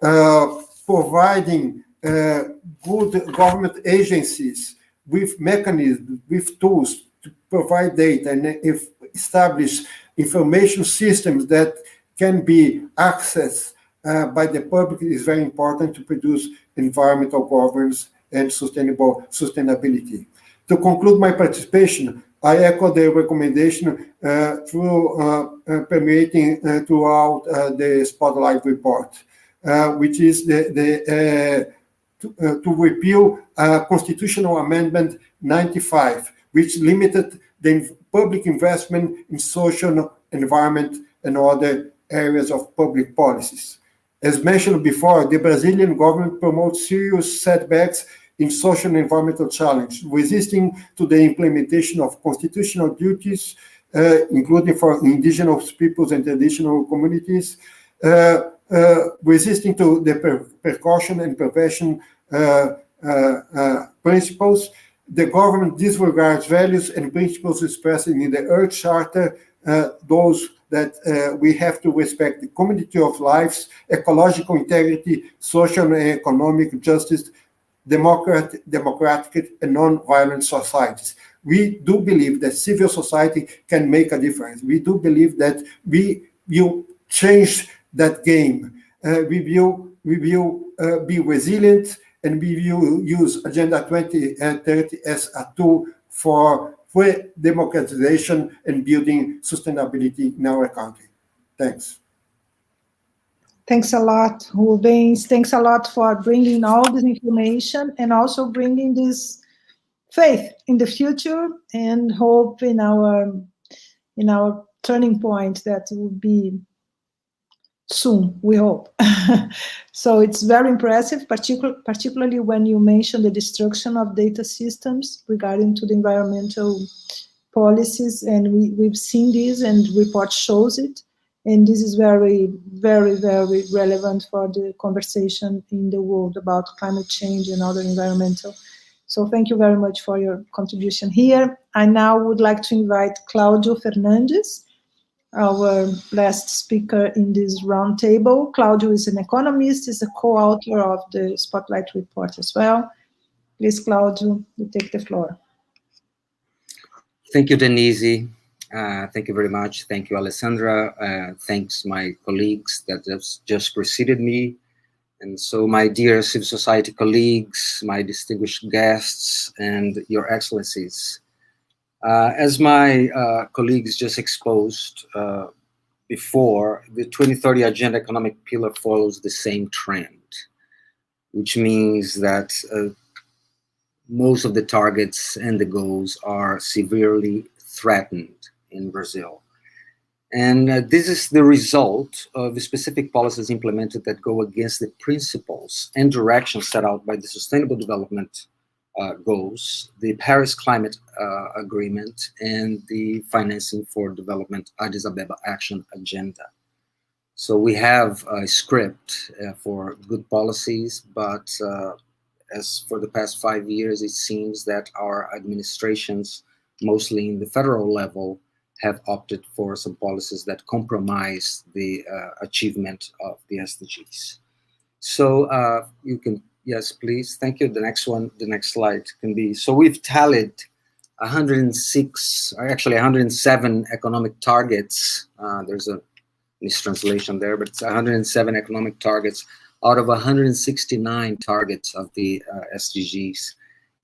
providing good government agencies with mechanisms, with tools to provide data and establish information systems that can be accessed by the public is very important to produce environmental governance and sustainability. To conclude my participation, I echo the recommendation permeating throughout the Spotlight report, which is to repeal Constitutional Amendment 95, which limited the public investment in social, environment, and other areas of public policies. As mentioned before, the Brazilian government promotes serious setbacks in social and environmental challenge, resisting to the implementation of constitutional duties including for indigenous peoples and traditional communities, resisting to the precaution and prevention principles. The government disregards values and principles expressed in the Earth Charter, those that we have to respect the community of lives, ecological integrity, social and economic justice, democratic and non-violent societies. We do believe that civil society can make a difference. We do believe that we will change that game. We will be resilient, and we will use Agenda 2030 as a tool for democratization and building sustainability in our country. Thanks. Thanks a lot, Rubens. Thanks a lot for bringing all this information and also bringing this faith in the future and hope in our turning point that will be soon, we hope. So it's very impressive, particularly when you mention the destruction of data systems regarding to the environmental policies, and we've seen this and report shows it, and this is very, very, very relevant for the conversation in the world about climate change and other environmental. So thank you very much for your contribution here. I now would like to invite Claudio Fernandes, our last speaker in this roundtable. Claudio is an economist, is a co-author of the Spotlight report as well. Please, Claudio, you take the floor. Thank you, Denise. Thank you very much. Thank you, Alessandra. Thanks my colleagues that just preceded me. And so my dear civil society colleagues, my distinguished guests, and your excellencies. As my colleagues just exposed before, the 2030 Agenda economic pillar follows the same trend, which means that most of the targets and the goals are severely threatened in Brazil. And this is the result of the specific policies implemented that go against the principles and directions set out by the Sustainable Development Goals, the Paris Climate Agreement, and the Financing for Development Addis Ababa Action Agenda. So we have a script for good policies, but as for the past 5 years, it seems that our administrations, mostly in the federal level, have opted for some policies that compromise the achievement of the SDGs. So you can, yes, please, thank you. The next one, the next slide can be, so we've tallied 106, or actually 107 economic targets. There's a mistranslation there, but it's 107 economic targets out of 169 targets of the SDGs.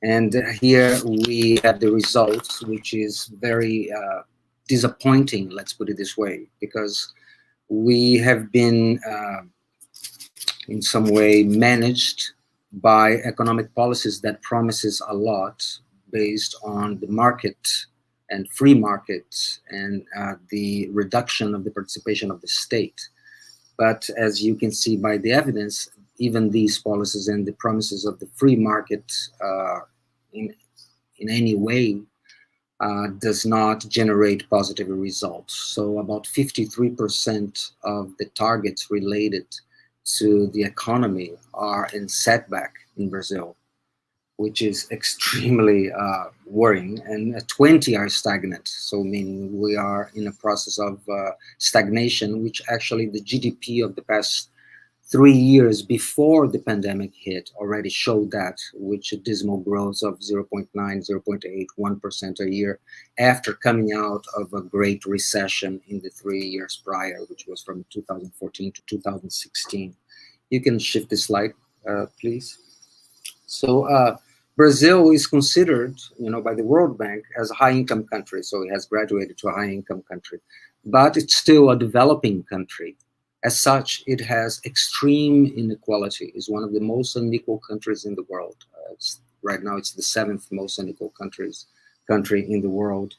And here we have the results, which is very disappointing, let's put it this way, because we have been in some way managed by economic policies that promises a lot based on the market and free market and the reduction of the participation of the state. But as you can see by the evidence, even these policies and the promises of the free market in any way does not generate positive results. So about 53% of the targets related to the economy are in setback in Brazil, which is extremely worrying, and 20 are stagnant. So meaning we are in a process of stagnation, which actually the GDP of the past 3 years before the pandemic hit already showed that, which a dismal growth of 0.9, 0.8, 1% a year after coming out of a great recession in the 3 years prior, which was from 2014 to 2016. You can shift the slide, please. So Brazil is considered, by the World Bank as a high-income country. So it has graduated to a high-income country, but it's still a developing country. As such, it has extreme inequality. It's one of the most unequal countries in the world. Right now, it's the 7th most unequal country in the world.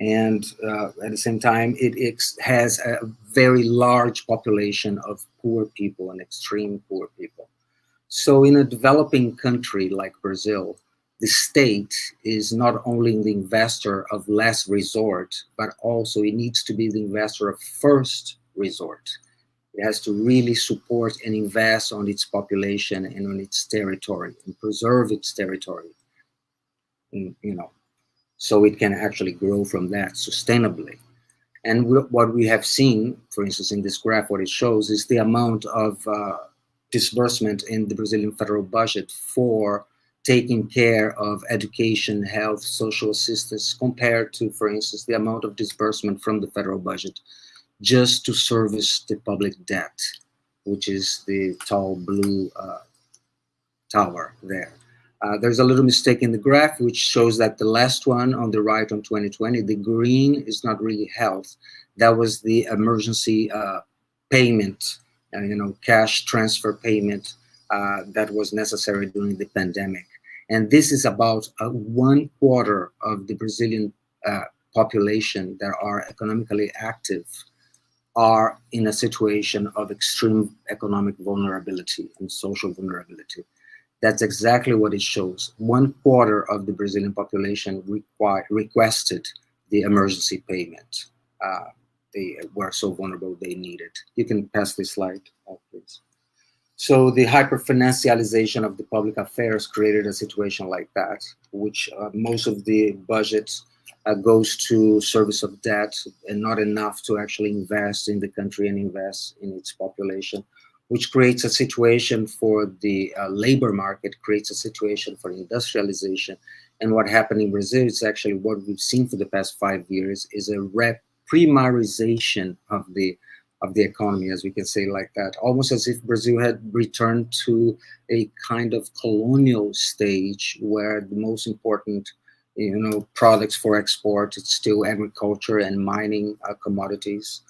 And at the same time, it has a very large population of poor people and extreme poor people. So in a developing country like Brazil, the state is not only the investor of last resort, but also it needs to be the investor of first resort. It has to really support and invest on its population and on its territory and preserve its territory, and, so it can actually grow from that sustainably. And what we have seen, for instance, in this graph, what it shows is the amount of disbursement in the Brazilian federal budget for taking care of education, health, social assistance, compared to, for instance, the amount of disbursement from the federal budget just to service the public debt, which is the tall blue tower there. There's a little mistake in the graph, which shows that the last one on the right on 2020, the green is not really health. That was the emergency payment, cash transfer payment that was necessary during the pandemic. And this is about 1/4 of the Brazilian population that are economically active are in a situation of extreme economic vulnerability and social vulnerability. That's exactly what it shows. 1/4 of the Brazilian population requested the emergency payment. They were so vulnerable they needed. You can pass this slide, please. So the hyperfinancialization of the public affairs created a situation like that, which most of the budget goes to service of debt and not enough to actually invest in the country and invest in its population, which creates a situation for the labor market, creates a situation for industrialization. And what happened in Brazil is actually what we've seen for the past 5 years is a primarization of the economy, as we can say like that, almost as if Brazil had returned to a kind of colonial stage where the most important products for export, it's still agriculture and mining commodities,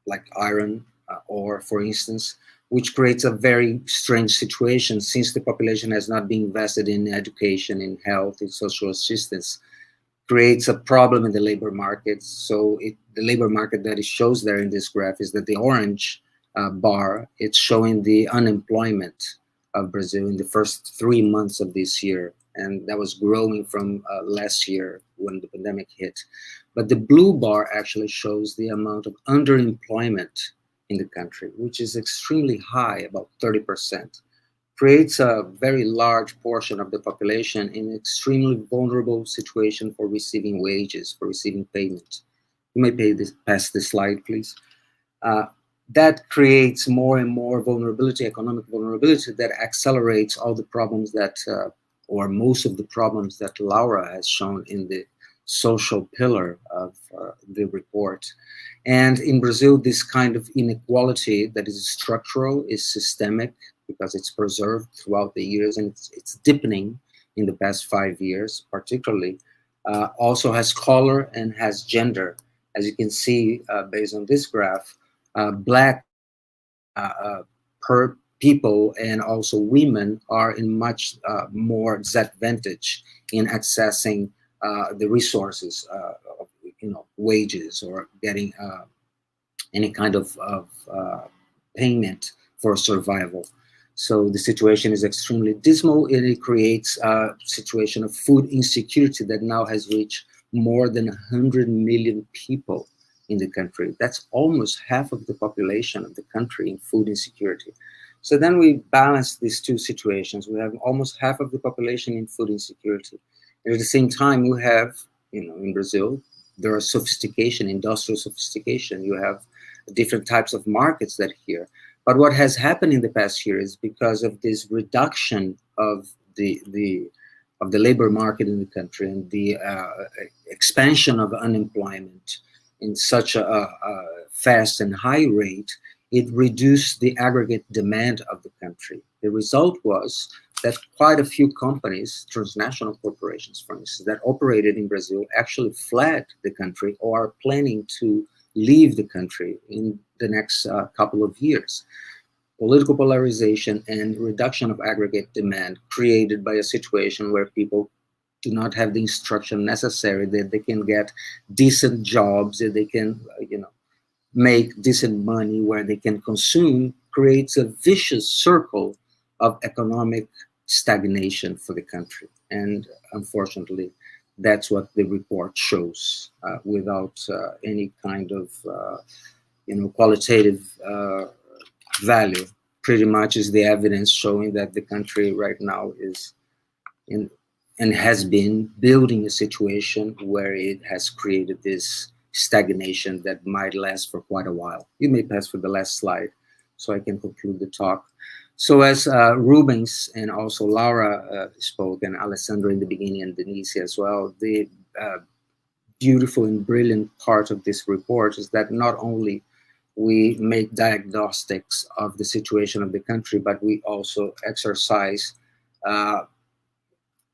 like iron, ore, for instance, which creates a very strange situation since the population has not been invested in education, in health, in social assistance, creates a problem in the labor market. So the labor market that it shows there in this graph is that the orange bar, it's showing the unemployment of Brazil in the first 3 months of this year. And that was growing from last year when the pandemic hit. But the blue bar actually shows the amount of underemployment in the country, which is extremely high, about 30%, creates a very large portion of the population in an extremely vulnerable situation for receiving wages, for receiving payment. You may pass this slide, please. That creates more and more vulnerability, economic vulnerability, that accelerates all the problems that, or most of the problems that Laura has shown in the social pillar of the report. And in Brazil, this kind of inequality that is structural is systemic because it's preserved throughout the years, and it's deepening in the past 5 years, particularly, also has color and has gender. As you can see, based on this graph, Black people and also women are in much more disadvantage in accessing the resources, wages or getting any kind of payment for survival. So the situation is extremely dismal, and it creates a situation of food insecurity that now has reached more than 100 million people in the country. That's almost half of the population of the country in food insecurity. So then we balance these two situations. We have almost half of the population in food insecurity. And at the same time, you have, in Brazil, there are sophistication, industrial sophistication. You have different types of markets that here. But what has happened in the past year is because of this reduction of the labor market in the country and the expansion of unemployment in such a fast and high rate, it reduced the aggregate demand of the country. The result was that quite a few companies, transnational corporations, for instance, that operated in Brazil actually fled the country or are planning to leave the country in the next couple of years. Political polarization and reduction of aggregate demand created by a situation where people do not have the instruction necessary, that they can get decent jobs, that they can, make decent money, where they can consume, creates a vicious circle of economic stagnation for the country. And unfortunately, that's what the report shows, without any kind of qualitative value. Pretty much is the evidence showing that the country right now is in and has been building a situation where it has created this stagnation that might last for quite a while. You may pass for the last slide so I can conclude the talk. So as Rubens and also Laura spoke, and Alessandra in the beginning, and Denise as well, the beautiful and brilliant part of this report is that not only we make diagnostics of the situation of the country, but we also exercise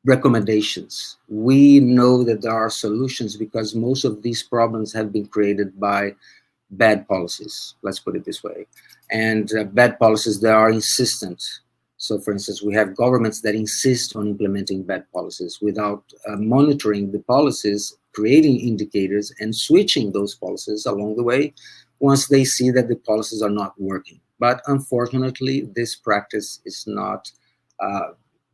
recommendations. We know that there are solutions because most of these problems have been created by bad policies, let's put it this way. And bad policies that are insistent. So for instance, we have governments that insist on implementing bad policies without monitoring the policies, creating indicators and switching those policies along the way once they see that the policies are not working. But unfortunately, this practice is not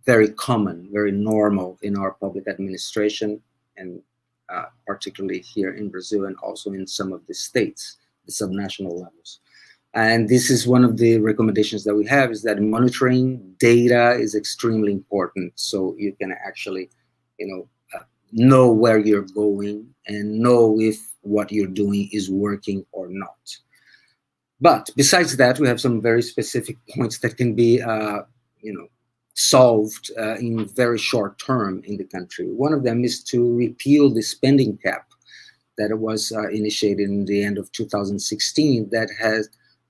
very common, very normal in our public administration, and particularly here in Brazil and also in some of the states, the subnational levels. And this is one of the recommendations that we have, is that monitoring data is extremely important. So you can actually, know where you're going and know if what you're doing is working or not. But besides that, we have some very specific points that can be, solved in very short term in the country. One of them is to repeal the spending cap that was initiated in the end of 2016 that has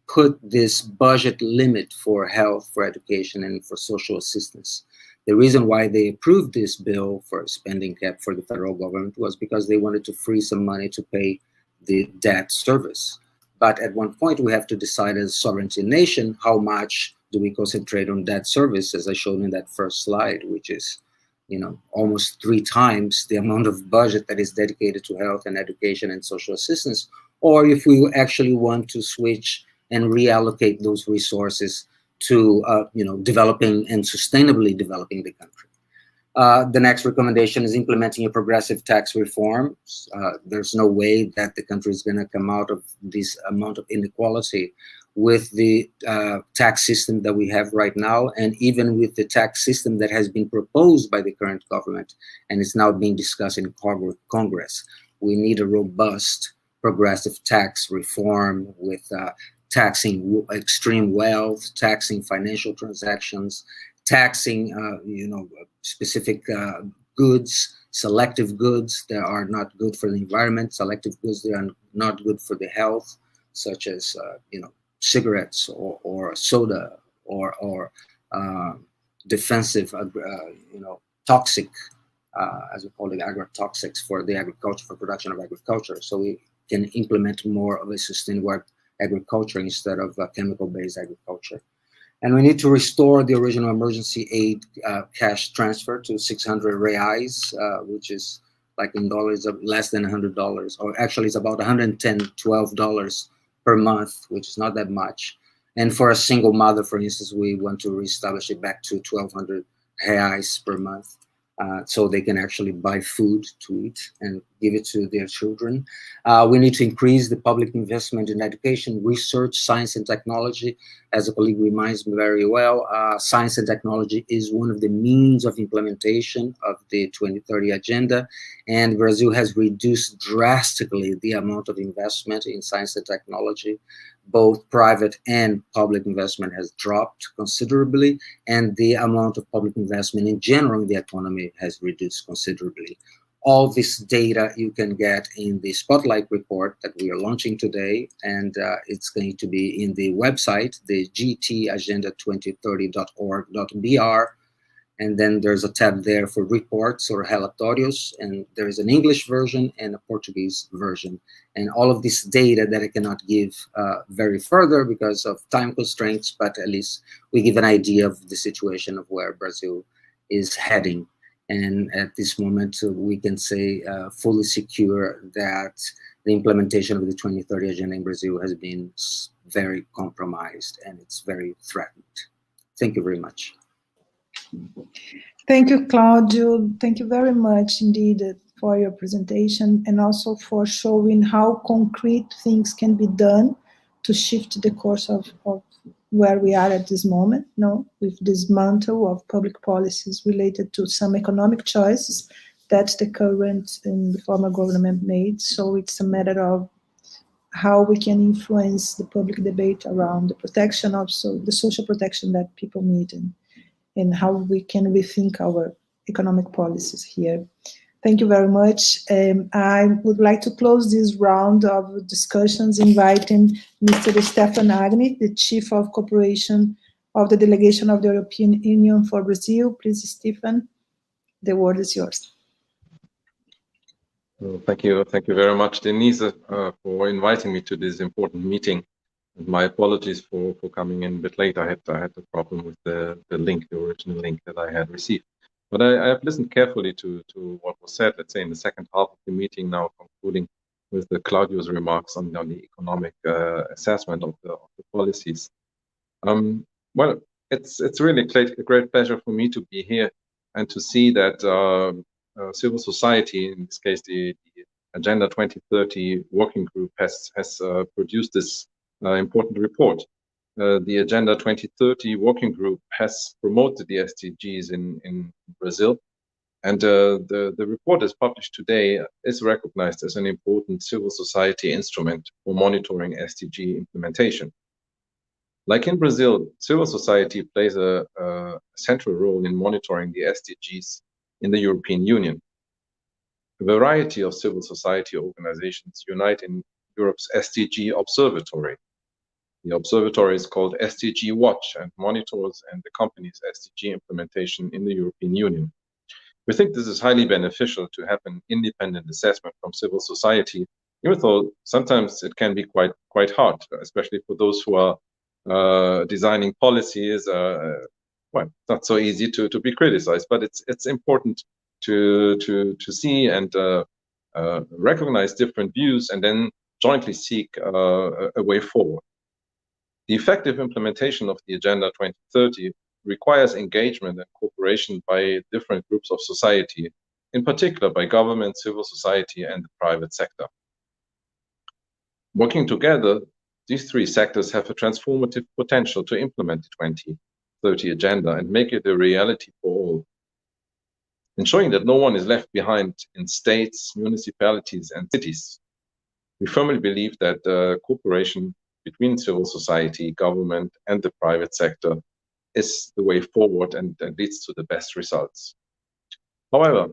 put this budget limit for health, for education, and for social assistance. The reason why they approved this bill for a spending cap for the federal government was because they wanted to free some money to pay the debt service. But at one point, we have to decide as a sovereignty nation, how much do we concentrate on debt service, as I showed in that first slide, which is, almost 3 times the amount of budget that is dedicated to health and education and social assistance, or if we actually want to switch and reallocate those resources to, developing and sustainably developing the country. The next recommendation is implementing a progressive tax reform. There's no way that the country is going to come out of this amount of inequality with the tax system that we have right now, and even with the tax system that has been proposed by the current government and is now being discussed in Congress. We need a robust progressive tax reform with taxing extreme wealth, taxing financial transactions, taxing specific goods, selective goods that are not good for the environment, selective goods that are not good for the health, such as cigarettes or soda or defensive, toxic, as we call it, agrotoxics for the agriculture, for production of agriculture. So we can implement more of a sustainable agriculture instead of chemical-based agriculture. And we need to restore the original emergency aid cash transfer to 600 reais, which is like in dollars less than $100, or actually it's about $110, $12 per month, which is not that much. And for a single mother, for instance, we want to reestablish it back to 1,200 reais per month, so they can actually buy food to eat and give it to their children. We need to increase the public investment in education, research, science, and technology. As a colleague reminds me very well, science and technology is one of the means of implementation of the 2030 agenda, and Brazil has reduced drastically the amount of investment in science and technology. Both private and public investment has dropped considerably, and the amount of public investment in general in the economy has reduced considerably. All this data you can get in the Spotlight report that we are launching today, and it's going to be in the website, the gtagenda2030.org.br. And then there's a tab there for reports or relatórios, and there is an English version and a Portuguese version. And all of this data that I cannot give very further because of time constraints, but at least we give an idea of the situation of where Brazil is heading. And at this moment, we can say fully secure that the implementation of the 2030 agenda in Brazil has been very compromised and it's very threatened. Thank you very much. Thank you, Claudio. Thank you very much indeed for your presentation, and also for showing how concrete things can be done to shift the course of where we are at this moment, with this mantle of public policies related to some economic choices that the current and the former government made. So it's a matter of how we can influence the public debate around the protection of the social protection that people need, and how we can rethink our economic policies here. Thank you very much. I would like to close this round of discussions inviting Mr. Stefan Agne, the Chief of Cooperation of the Delegation of the European Union for Brazil. Please, Stefan, the word is yours. Well, thank you very much, Denise, for inviting me to this important meeting. And my apologies for coming in a bit late. I had a problem with the link, the original link that I had received. But I have listened carefully to what was said, let's say, in the second half of the meeting, now concluding with Claudio's remarks on the economic assessment of the policies. Well, it's really a great pleasure for me to be here and to see that civil society, in this case the Agenda 2030 working group, has produced this important report. The Agenda 2030 working group has promoted the SDGs in Brazil, and the report as published today is recognized as an important civil society instrument for monitoring SDG implementation. Like in Brazil, civil society plays a central role in monitoring the SDGs in the European Union. A variety of civil society organizations unite in Europe's SDG Observatory. The observatory is called SDG Watch and monitors and accompanies SDG implementation in the European Union. We think this is highly beneficial to have an independent assessment from civil society, even though sometimes it can be quite hard, especially for those who are designing policies. Well, it's not so easy to be criticized, but it's important to see and recognize different views and then jointly seek a way forward. The effective implementation of the Agenda 2030 requires engagement and cooperation by different groups of society, in particular by government, civil society, and the private sector. Working together, these three sectors have a transformative potential to implement the 2030 Agenda and make it a reality for all. Ensuring that no one is left behind in states, municipalities, and cities. We firmly believe that cooperation between civil society, government, and the private sector is the way forward and leads to the best results. However,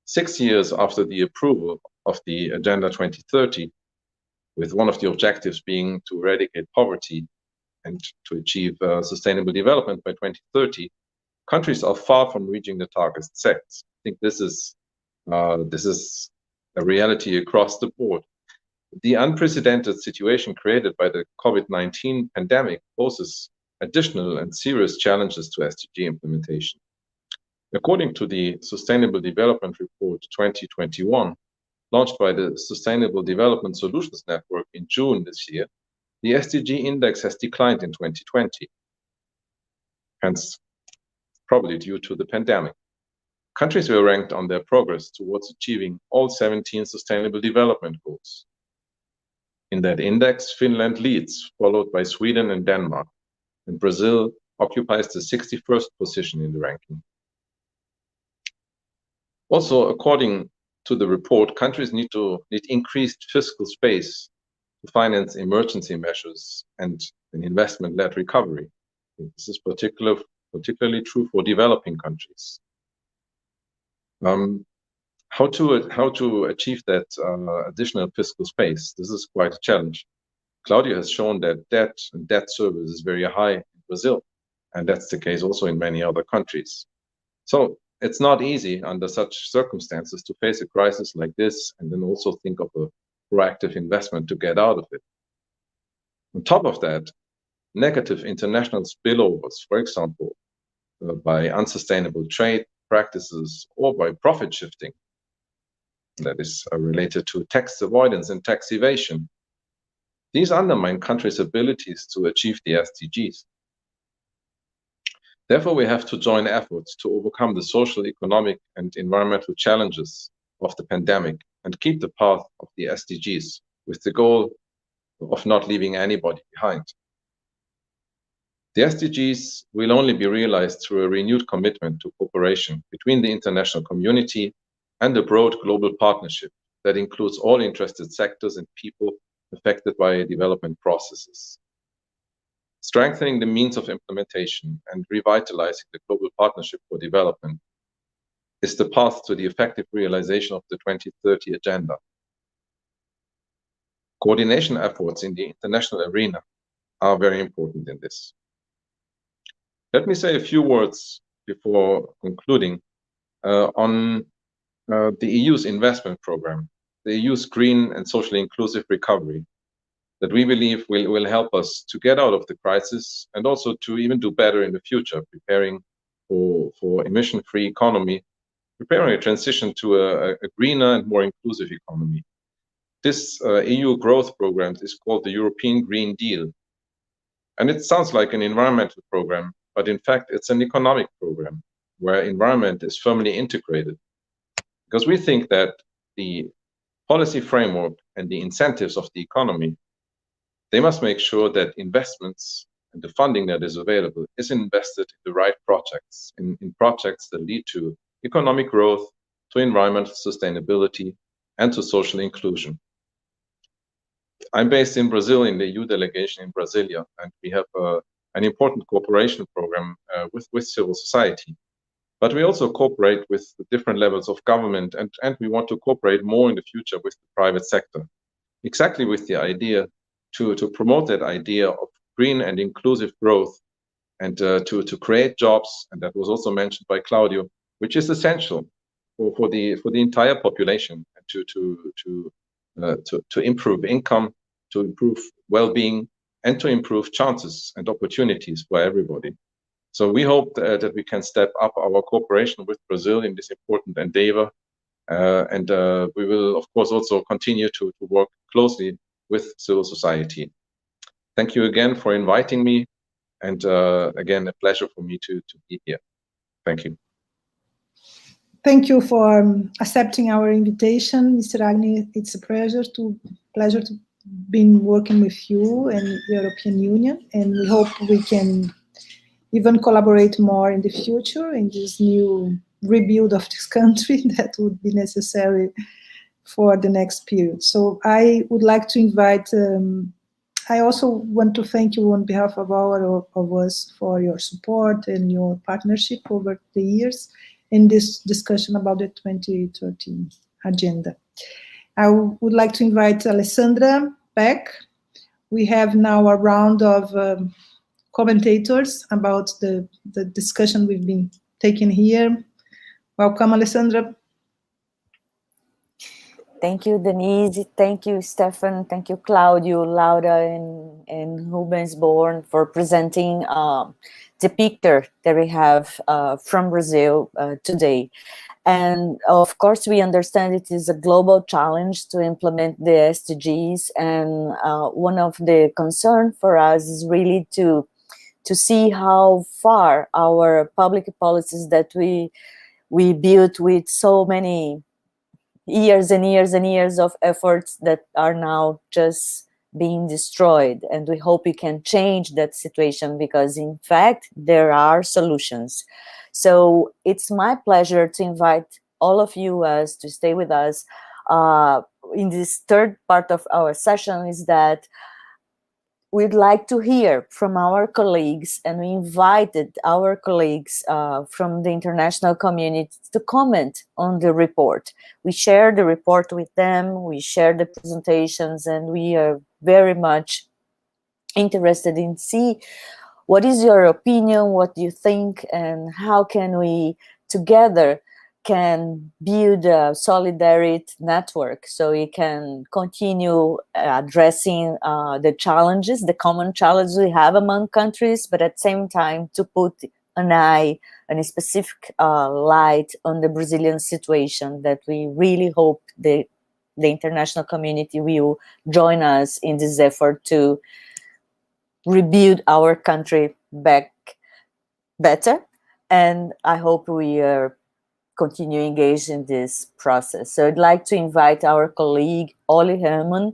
6 years after the approval of the Agenda 2030, with one of the objectives being to eradicate poverty and to achieve sustainable development by 2030, countries are far from reaching the targets set. I think this is a reality across the board. The unprecedented situation created by the COVID-19 pandemic poses additional and serious challenges to SDG implementation. According to the Sustainable Development Report 2021, launched by the Sustainable Development Solutions Network in June this year, the SDG index has declined in 2020, hence probably due to the pandemic. Countries were ranked on their progress towards achieving all 17 Sustainable Development Goals. In that index, Finland leads, followed by Sweden and Denmark, and Brazil occupies the 61st position in the ranking. Also, according to the report, countries need increased fiscal space to finance emergency measures and an investment-led recovery. This is particularly true for developing countries. How to achieve that additional fiscal space? This is quite a challenge. Claudia has shown that debt and debt service is very high in Brazil, and that's the case also in many other countries. So it's not easy under such circumstances to face a crisis like this and then also think of a proactive investment to get out of it. On top of that, negative international spillovers, for example, by unsustainable trade practices or by profit shifting, that is related to tax avoidance and tax evasion. These undermine countries' abilities to achieve the SDGs. Therefore, we have to join efforts to overcome the social, economic, and environmental challenges of the pandemic and keep the path of the SDGs with the goal of not leaving anybody behind. The SDGs will only be realized through a renewed commitment to cooperation between the international community and a broad global partnership that includes all interested sectors and people affected by development processes. Strengthening the means of implementation and revitalizing the global partnership for development is the path to the effective realization of the 2030 agenda. Coordination efforts in the international arena are very important in this. Let me say a few words before concluding on the EU's investment program, the EU's green and socially inclusive recovery, that we believe will help us to get out of the crisis and also to even do better in the future, preparing for emission-free economy, preparing a transition to a greener and more inclusive economy. This EU growth program is called the European Green Deal. And it sounds like an environmental program, but in fact, it's an economic program where environment is firmly integrated. Because we think that the policy framework and the incentives of the economy, they must make sure that investments and the funding that is available is invested in the right projects, in projects that lead to economic growth, to environmental sustainability, and to social inclusion. I'm based in Brazil, in the EU delegation in Brasilia, and we have an important cooperation program with civil society. But we also cooperate with the different levels of government, and we want to cooperate more in the future with the private sector, exactly with the idea to promote that idea of green and inclusive growth and to create jobs, and that was also mentioned by Claudio, which is essential for the entire population, to improve income, to improve well-being, and to improve chances and opportunities for everybody. So we hope that we can step up our cooperation with Brazil in this important endeavor, and we will, of course, also continue to work closely with civil society. Thank you again for inviting me, and again, a pleasure for me to be here. Thank you. Thank you for accepting our invitation, Mr. Agne. It's a pleasure to be working with you and the European Union, and we hope we can even collaborate more in the future in this new rebuild of this country that would be necessary for the next period. So I would like to invite, I also want to thank you on behalf of us for your support and your partnership over the years in this discussion about the 2013 agenda. I would like to invite Alessandra back. We have now a round of commentators about the discussion we've been taking here. Welcome, Alessandra. Thank you, Denise. Thank you, Stefan. Thank you, Claudio, Laura, and Rubensborn for presenting the picture that we have from Brazil today. And of course, we understand it is a global challenge to implement the SDGs. And one of the concerns for us is really to see how far our public policies that we built with so many years and years and years of efforts that are now just being destroyed. And we hope we can change that situation, because in fact, there are solutions. So it's my pleasure to invite all of you to stay with us in this third part of our session. Is that we'd like to hear from our colleagues, and we invited our colleagues from the international community to comment on the report. We shared the report with them, we shared the presentations, and we are very much interested in see what is your opinion, what do you think, and how can we together can build a solidarity network so we can continue addressing the challenges, the common challenges we have among countries, but at the same time to put an eye and a specific light on the Brazilian situation, that we really hope the international community will join us in this effort to rebuild our country back better. And I hope we are continue engaged in this process. So I'd like to invite our colleague, Olli Herman.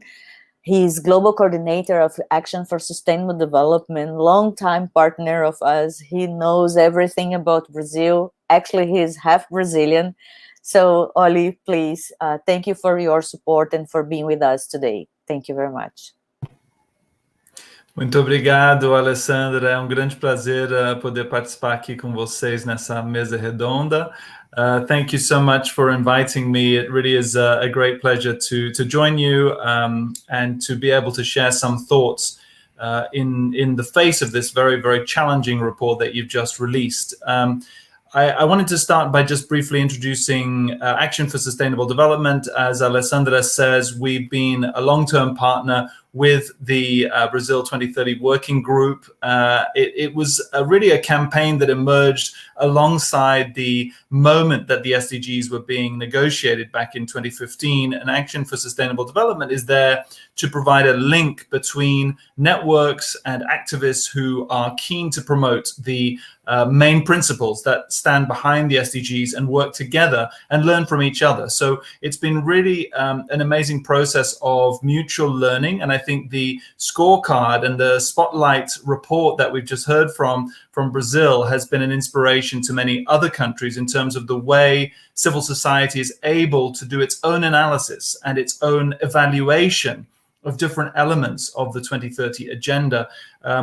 He's Global Coordinator of Action for Sustainable Development, longtime partner of us. He knows everything about Brazil. Actually, he's half Brazilian. So Olli, please, thank you for your support and for being with us today. Thank you very much. Muito obrigado, Alessandra. É grande prazer poder participar aqui com vocês nessa mesa redonda. Thank you so much for inviting me. It really is a great pleasure to join you and to be able to share some thoughts in the face of this very, very challenging report that you've just released. I wanted to start by just briefly introducing Action for Sustainable Development. As Alessandra says, we've been a long-term partner with the Brazil 2030 Working Group. It was really a campaign that emerged alongside the moment that the SDGs were being negotiated back in 2015. And Action for Sustainable Development is there to provide a link between networks and activists who are keen to promote the main principles that stand behind the SDGs and work together and learn from each other. So it's been really an amazing process of mutual learning. And I think the scorecard and the spotlight report that we've just heard from Brazil has been an inspiration to many other countries in terms of the way civil society is able to do its own analysis and its own evaluation of different elements of the 2030 agenda.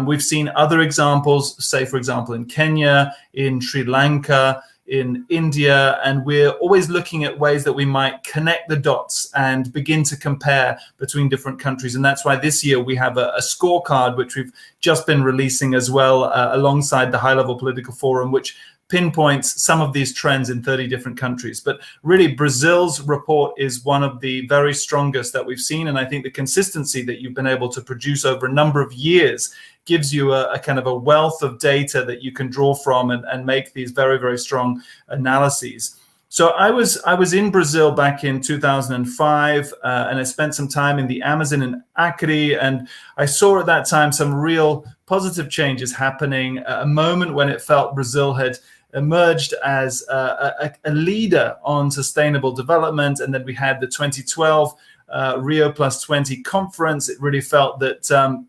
We've seen other examples, say, for example, in Kenya, in Sri Lanka, in India, and we're always looking at ways that we might connect the dots and begin to compare between different countries. And that's why this year we have a scorecard, which we've just been releasing as well, alongside the high-level political forum, which pinpoints some of these trends in 30 different countries. But really, Brazil's report is one of the very strongest that we've seen. And I think the consistency that you've been able to produce over a number of years gives you a kind of a wealth of data that you can draw from and make these very, very strong analyses. So I was in Brazil back in 2005, and I spent some time in the Amazon in Acre, and I saw at that time some real positive changes happening, a moment when it felt Brazil had emerged as a leader on sustainable development. And then we had the 2012 Rio Plus 20 conference. It really felt that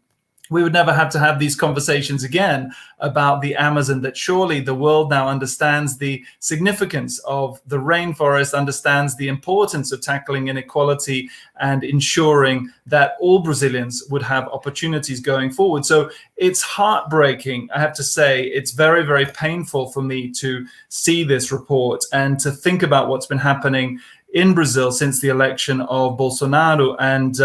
we would never have to have these conversations again about the Amazon, that surely the world now understands the significance of the rainforest, understands the importance of tackling inequality and ensuring that all Brazilians would have opportunities going forward. So it's heartbreaking, I have to say. It's very, very painful for me to see this report and to think about what's been happening in Brazil since the election of Bolsonaro and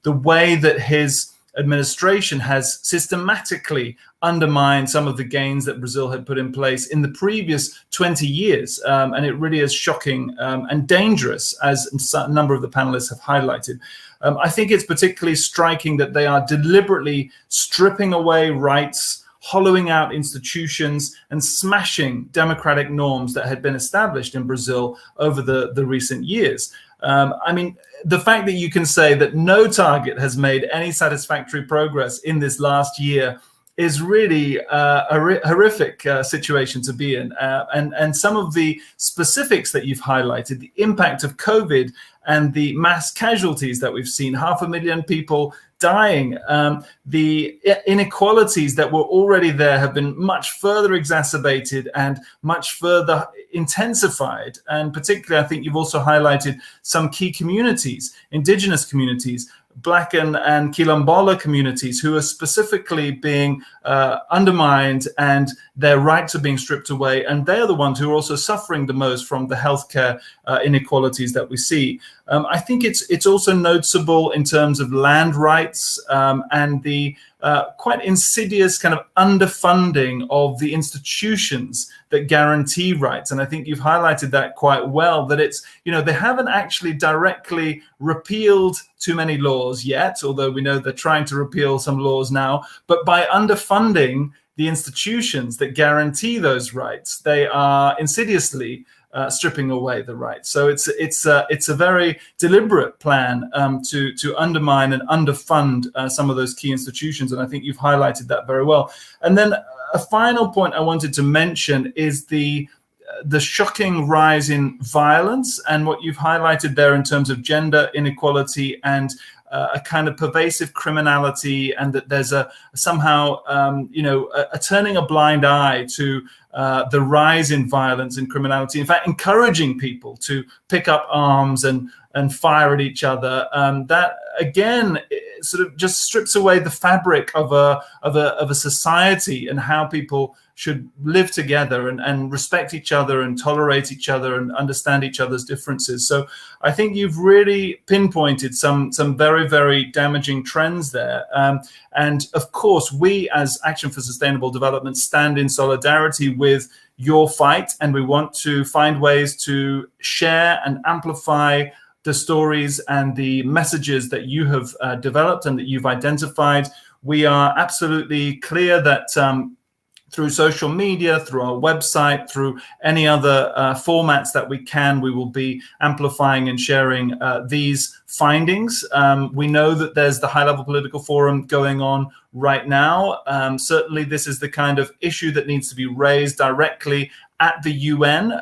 the way that his administration has systematically undermined some of the gains that Brazil had put in place in the previous 20 years. And it really is shocking and dangerous, as a number of the panelists have highlighted. I think it's particularly striking that they are deliberately stripping away rights, hollowing out institutions, and smashing democratic norms that had been established in Brazil over the recent years. I mean, the fact that you can say that no target has made any satisfactory progress in this last year is really a horrific situation to be in. And some of the specifics that you've highlighted, the impact of COVID and the mass casualties that we've seen, 500,000 people dying, the inequalities that were already there have been much further exacerbated and much further intensified. And particularly, I think you've also highlighted some key communities, indigenous communities, Black and Quilombola communities, who are specifically being undermined and their rights are being stripped away. And they're the ones who are also suffering the most from the healthcare inequalities that we see. I think it's also noticeable in terms of land rights and the quite insidious kind of underfunding of the institutions that guarantee rights. And I think you've highlighted that quite well, that it's, you know, they haven't actually directly repealed too many laws yet, although we know they're trying to repeal some laws now. But by underfunding the institutions that guarantee those rights, they are insidiously stripping away the rights. So it's a very deliberate plan to undermine and underfund some of those key institutions, and I think you've highlighted that very well. And then a final point I wanted to mention is the shocking rise in violence and what you've highlighted there in terms of gender inequality and a kind of pervasive criminality, and that there's a somehow a turning a blind eye to the rise in violence and criminality. In fact, encouraging people to pick up arms and fire at each other. That again sort of just strips away the fabric of a society and how people should live together and respect each other and tolerate each other and understand each other's differences. So I think you've really pinpointed some very, very damaging trends there. And of course, we as Action for Sustainable Development stand in solidarity with your fight, and we want to find ways to share and amplify the stories and the messages that you have developed and that you've identified. We are absolutely clear that through social media, through our website, through any other formats that we can, we will be amplifying and sharing these findings. We know that there's the high-level political forum going on right now. Certainly, this is the kind of issue that needs to be raised directly at the UN.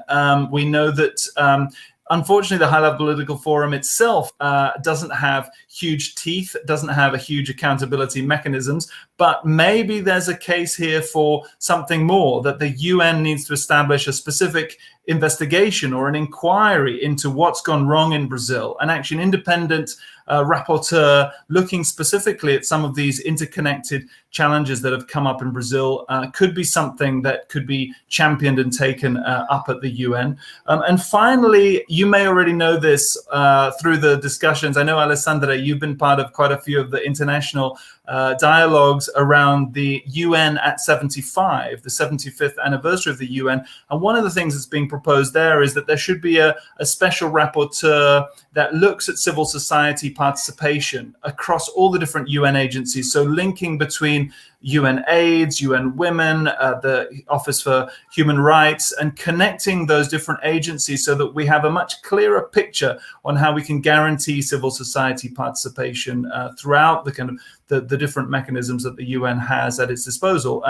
We know that unfortunately, the high-level political forum itself doesn't have huge teeth, doesn't have a huge accountability mechanisms, but maybe there's a case here for something more, that the UN needs to establish a specific investigation or an inquiry into what's gone wrong in Brazil, and actually an independent rapporteur looking specifically at some of these interconnected challenges that have come up in Brazil could be something that could be championed and taken up at the UN. And finally, you may already know this through the discussions. I know, Alessandra, you've been part of quite a few of the international dialogues around the UN at 75, the 75th anniversary of the UN. And one of the things that's being proposed there is that there should be a special rapporteur that looks at civil society participation across all the different UN agencies. So linking between UN AIDS, UN Women, the Office for Human Rights, and connecting those different agencies so that we have a much clearer picture on how we can guarantee civil society participation throughout the kind of the different mechanisms that the UN has at its disposal.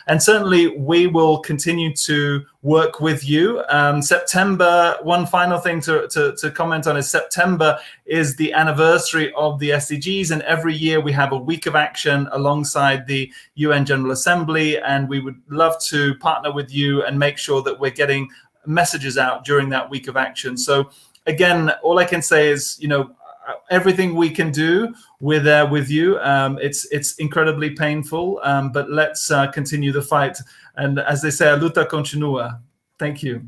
And certainly we will continue to work with you. September, one final thing to comment on is September is the anniversary of the SDGs, and every year we have a week of action alongside the UN General Assembly, and we would love to partner with you and make sure that we're getting messages out during that week of action. So again, all I can say is, everything we can do, we're there with you. It's incredibly painful, but let's continue the fight. And as they say, a luta continua. Thank you.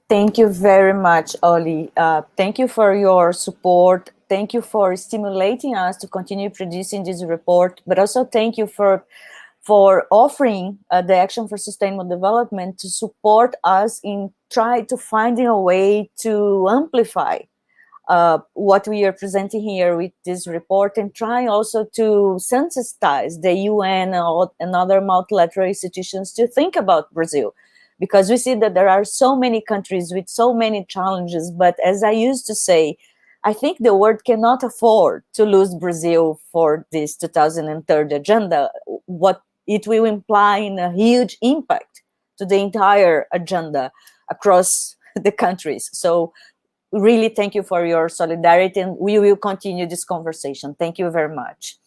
Thank you very much, Oli. Thank you for your support. Thank you for stimulating us to continue producing this report, but also thank you for offering the Action for Sustainable Development to support us in trying to finding a way to amplify what we are presenting here with this report, and trying also to sensitize the UN and other multilateral institutions to think about Brazil. Because we see that there are so many countries with so many challenges, but as I used to say, I think the world cannot afford to lose Brazil for this 2030 agenda. What it will imply in a huge impact to the entire agenda across the countries. So really thank you for your solidarity, and we will continue this conversation. Thank you very much.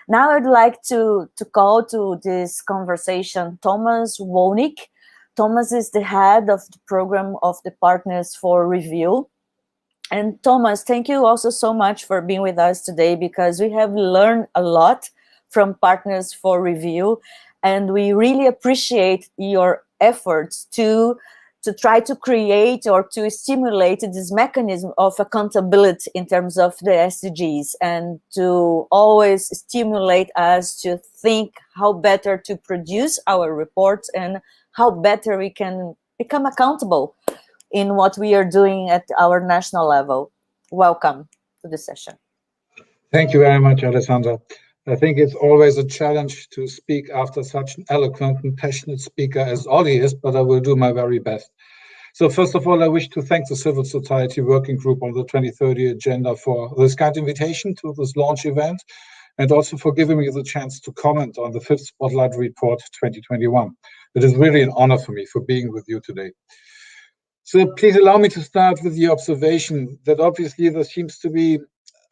Now I'd like to call to this conversation Thomas Wolnick. Thomas is the head of the program of the Partners for Review. And Thomas, thank you also so much for being with us today, because we have learned a lot from Partners for Review, and we really appreciate your efforts to try to create or to stimulate this mechanism of accountability in terms of the SDGs, and to always stimulate us to think how better to produce our reports and how better we can become accountable in what we are doing at our national level. Welcome to the session. Thank you very much, Alessandra. I think it's always a challenge to speak after such an eloquent and passionate speaker as Ollie is, but I will do my very best. So first of all, I wish to thank the Civil Society Working Group on the 2030 Agenda for this kind invitation to this launch event. and also for giving me the chance to comment on the 5th Spotlight Report 2021. It is really an honor for me for being with you today. So please allow me to start with the observation that obviously there seems to be,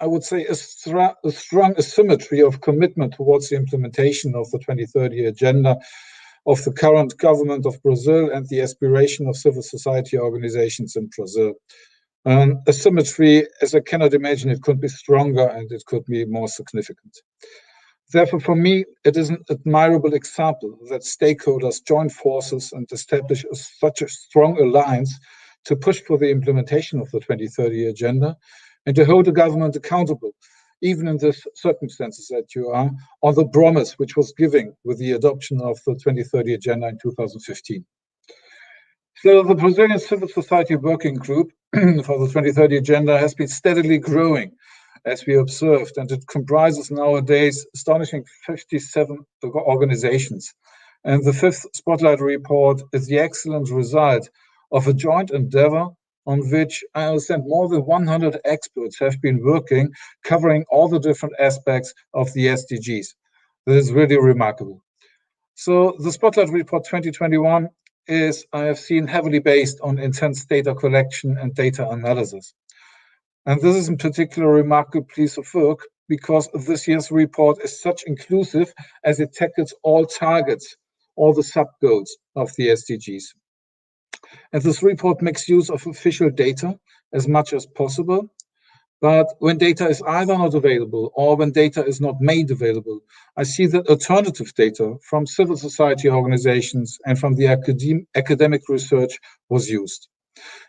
I would say, a strong asymmetry of commitment towards the implementation of the 2030 agenda of the current government of Brazil and the aspiration of civil society organizations in Brazil. Asymmetry, as I cannot imagine, it could be stronger and it could be more significant. Therefore, for me, it is an admirable example that stakeholders join forces and establish such a strong alliance to push for the implementation of the 2030 agenda and to hold the government accountable, even in the circumstances that you are, on the promise which was given with the adoption of the 2030 agenda in 2015. So the Brazilian Civil Society Working Group for the 2030 agenda has been steadily growing, as we observed, and it comprises nowadays astonishing 57 organizations. And the 5th Spotlight Report is the excellent result of a joint endeavor on which I understand more than 100 experts have been working, covering all the different aspects of the SDGs. This is really remarkable. So the Spotlight Report 2021 is, I have seen, heavily based on intense data collection and data analysis. And this is in particular a remarkable piece of work because this year's report is such inclusive as it tackles all targets, all the sub-goals of the SDGs. And this report makes use of official data as much as possible. But when data is either not available or when data is not made available, I see that alternative data from civil society organizations and from the academic research was used.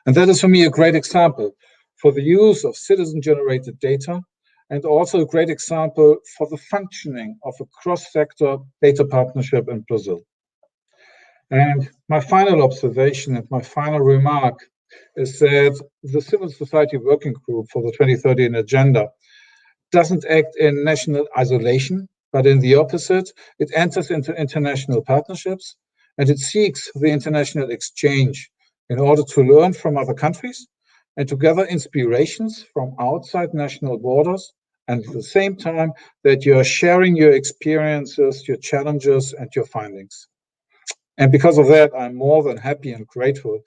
And that is for me a great example for the use of citizen-generated data, and also a great example for the functioning of a cross-sector data partnership in Brazil. And my final observation and my final remark is that the Civil Society Working Group for the 2030 Agenda doesn't act in national isolation, but in the opposite, it enters into international partnerships and it seeks the international exchange in order to learn from other countries and to gather inspirations from outside national borders, and at the same time that you are sharing your experiences, your challenges, and your findings. And because of that, I'm more than happy and grateful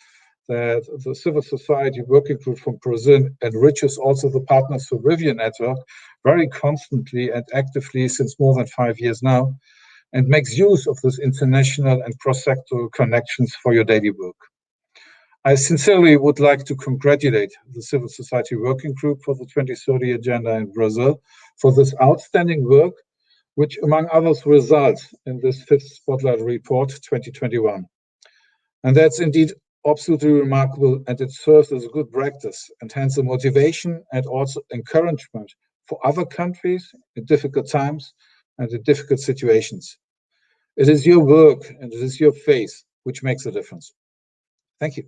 that the Civil Society Working Group from Brazil enriches also the Partners for Review network very constantly and actively since more than 5 years now, and makes use of this international and cross-sectoral connections for your daily work. I sincerely would like to congratulate the Civil Society Working Group for the 2030 Agenda in Brazil for this outstanding work, which among others results in this 5th Spotlight Report 2021. And that's indeed absolutely remarkable, and it serves as a good practice and hence a motivation and also encouragement for other countries in difficult times and in difficult situations. It is your work and it is your faith which makes a difference. Thank you.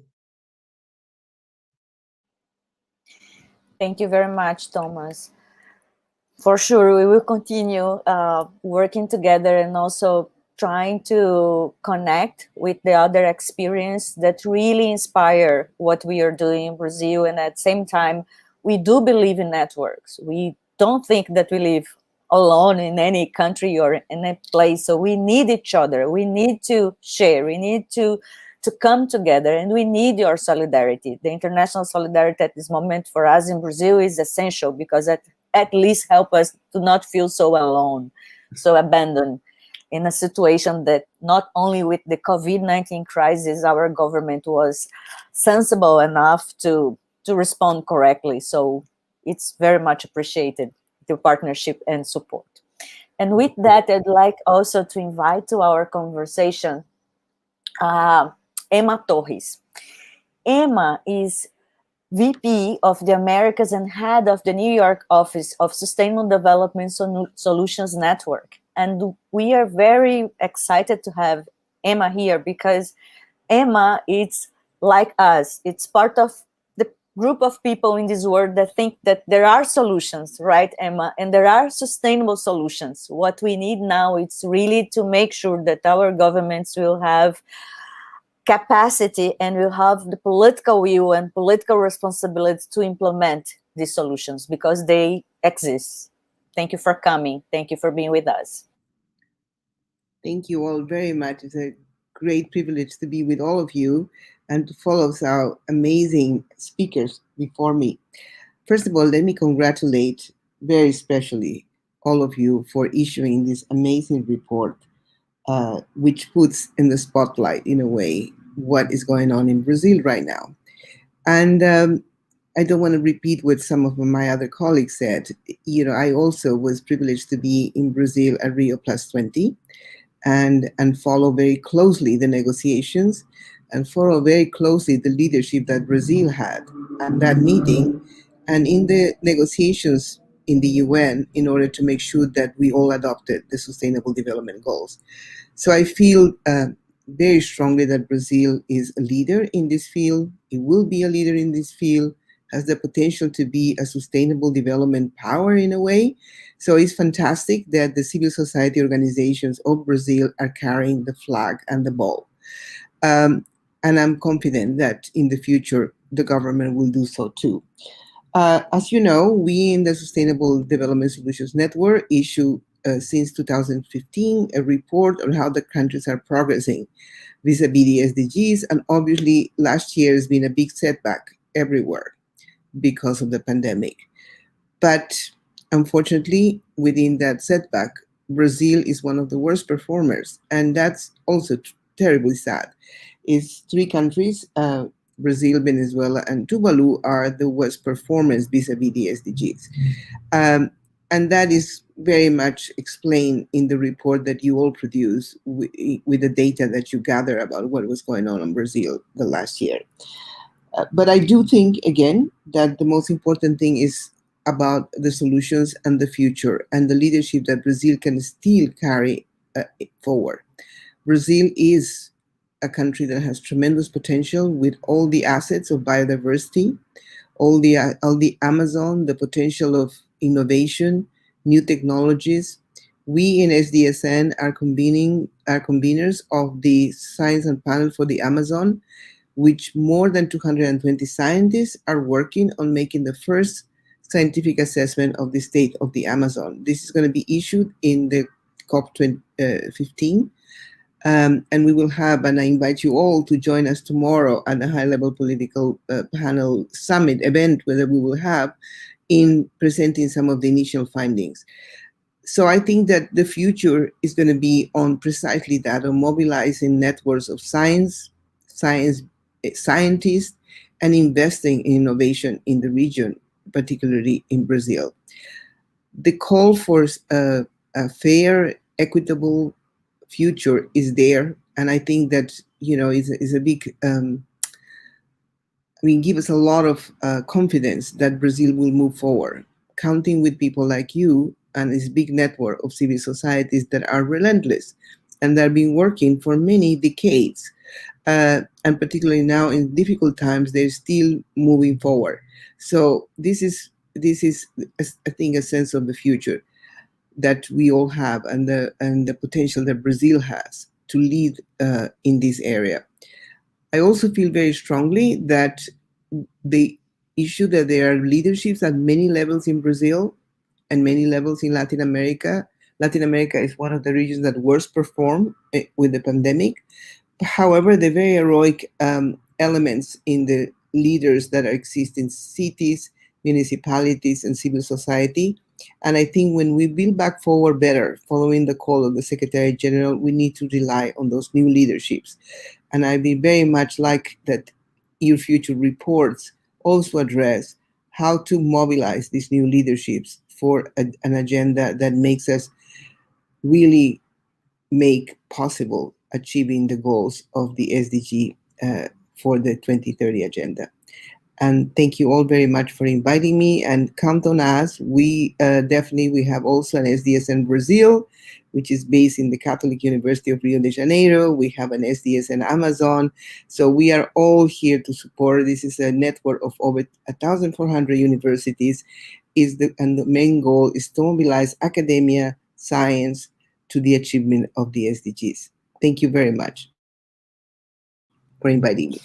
Thank you very much, Thomas. For sure, we will continue working together and also trying to connect with the other experience that really inspire what we are doing in Brazil. And at the same time, we do believe in networks. We don't think that we live alone in any country or in a place. So we need each other. We need to share. We need to come together, and we need your solidarity. The international solidarity at this moment for us in Brazil is essential because at least help us to not feel so alone, so abandoned in a situation that not only with the COVID-19 crisis, our government was sensible enough to respond correctly. So it's very much appreciated, the partnership and support. And with that, I'd like also to invite to our conversation Emma Torres. Emma is VP of the Americas and head of the New York office of Sustainable Development Solutions Network. And we are very excited to have Emma here because Emma, it's like us. It's part of the group of people in this world that think that there are solutions, right, Emma? And there are sustainable solutions. What we need now is really to make sure that our governments will have capacity and will have the political will and political responsibility to implement these solutions because they exist. Thank you for coming. Thank you for being with us. Thank you all very much. It's a great privilege to be with all of you and to follow our amazing speakers before me. First of all, let me congratulate very specially all of you for issuing this amazing report, which puts in the spotlight, in a way, what is going on in Brazil right now. And I don't want to repeat what some of my other colleagues said. You know, I also was privileged to be in Brazil at Rio Plus 20 and follow very closely the negotiations and follow very closely the leadership that Brazil had at that meeting and in the negotiations in the UN in order to make sure that we all adopted the Sustainable Development Goals. So I feel very strongly that Brazil is a leader in this field. It will be a leader in this field, has the potential to be a sustainable development power in a way. So it's fantastic that the civil society organizations of Brazil are carrying the flag and the ball. And I'm confident that in the future, the government will do so too. As you know, we in the Sustainable Development Solutions Network issue since 2015 a report on how the countries are progressing vis-a-vis the SDGs. And obviously last year has been a big setback everywhere because of the pandemic. But unfortunately, within that setback, Brazil is one of the worst performers. And that's also terribly sad. It's 3 countries, Brazil, Venezuela, and Tuvalu are the worst performers vis-a-vis the SDGs. And that is very much explained in the report that you all produce with the data that you gather about what was going on in Brazil the last year. But I do think, again, that the most important thing is about the solutions and the future and the leadership that Brazil can still carry forward. Brazil is a country that has tremendous potential with all the assets of biodiversity, all the Amazon, the potential of innovation, new technologies. We in SDSN are conveners of the Science and Panel for the Amazon, which more than 220 scientists are working on making the first scientific assessment of the state of the Amazon. This is going to be issued in the COP15. And we will have, and I invite you all to join us tomorrow at the high-level political panel summit event, where we will have in presenting some of the initial findings. So I think that the future is going to be on precisely that, on mobilizing networks of scientists, and investing in innovation in the region, particularly in Brazil. The call for a fair, equitable future is there, and I think that, you know, is a big give us a lot of confidence that Brazil will move forward, counting with people like you and this big network of civil societies that are relentless and that have been working for many decades, and particularly now in difficult times, they're still moving forward. So this is I think a sense of the future that we all have, and the potential that Brazil has to lead in this area. I also feel very strongly that the issue that there are leaderships at many levels in Brazil and many levels in Latin America. Latin America is one of the regions that worst performed with the pandemic. However, the very heroic elements in the leaders that exist in cities, municipalities, and civil society. And I think when we build back forward better, following the call of the Secretary General, we need to rely on those new leaderships. And I'd be very much like that your future reports also address how to mobilize these new leaderships for an agenda that makes us really make possible achieving the goals of the SDG for the 2030 agenda. And thank you all very much for inviting me, and count on us. We have also an SDSN Brazil, which is based in the Catholic University of Rio de Janeiro. We have an SDSN Amazon. So we are all here to support. This is a network of over 1,400 universities. And the main goal is to mobilize academia, science to the achievement of the SDGs. Thank you very much for inviting me.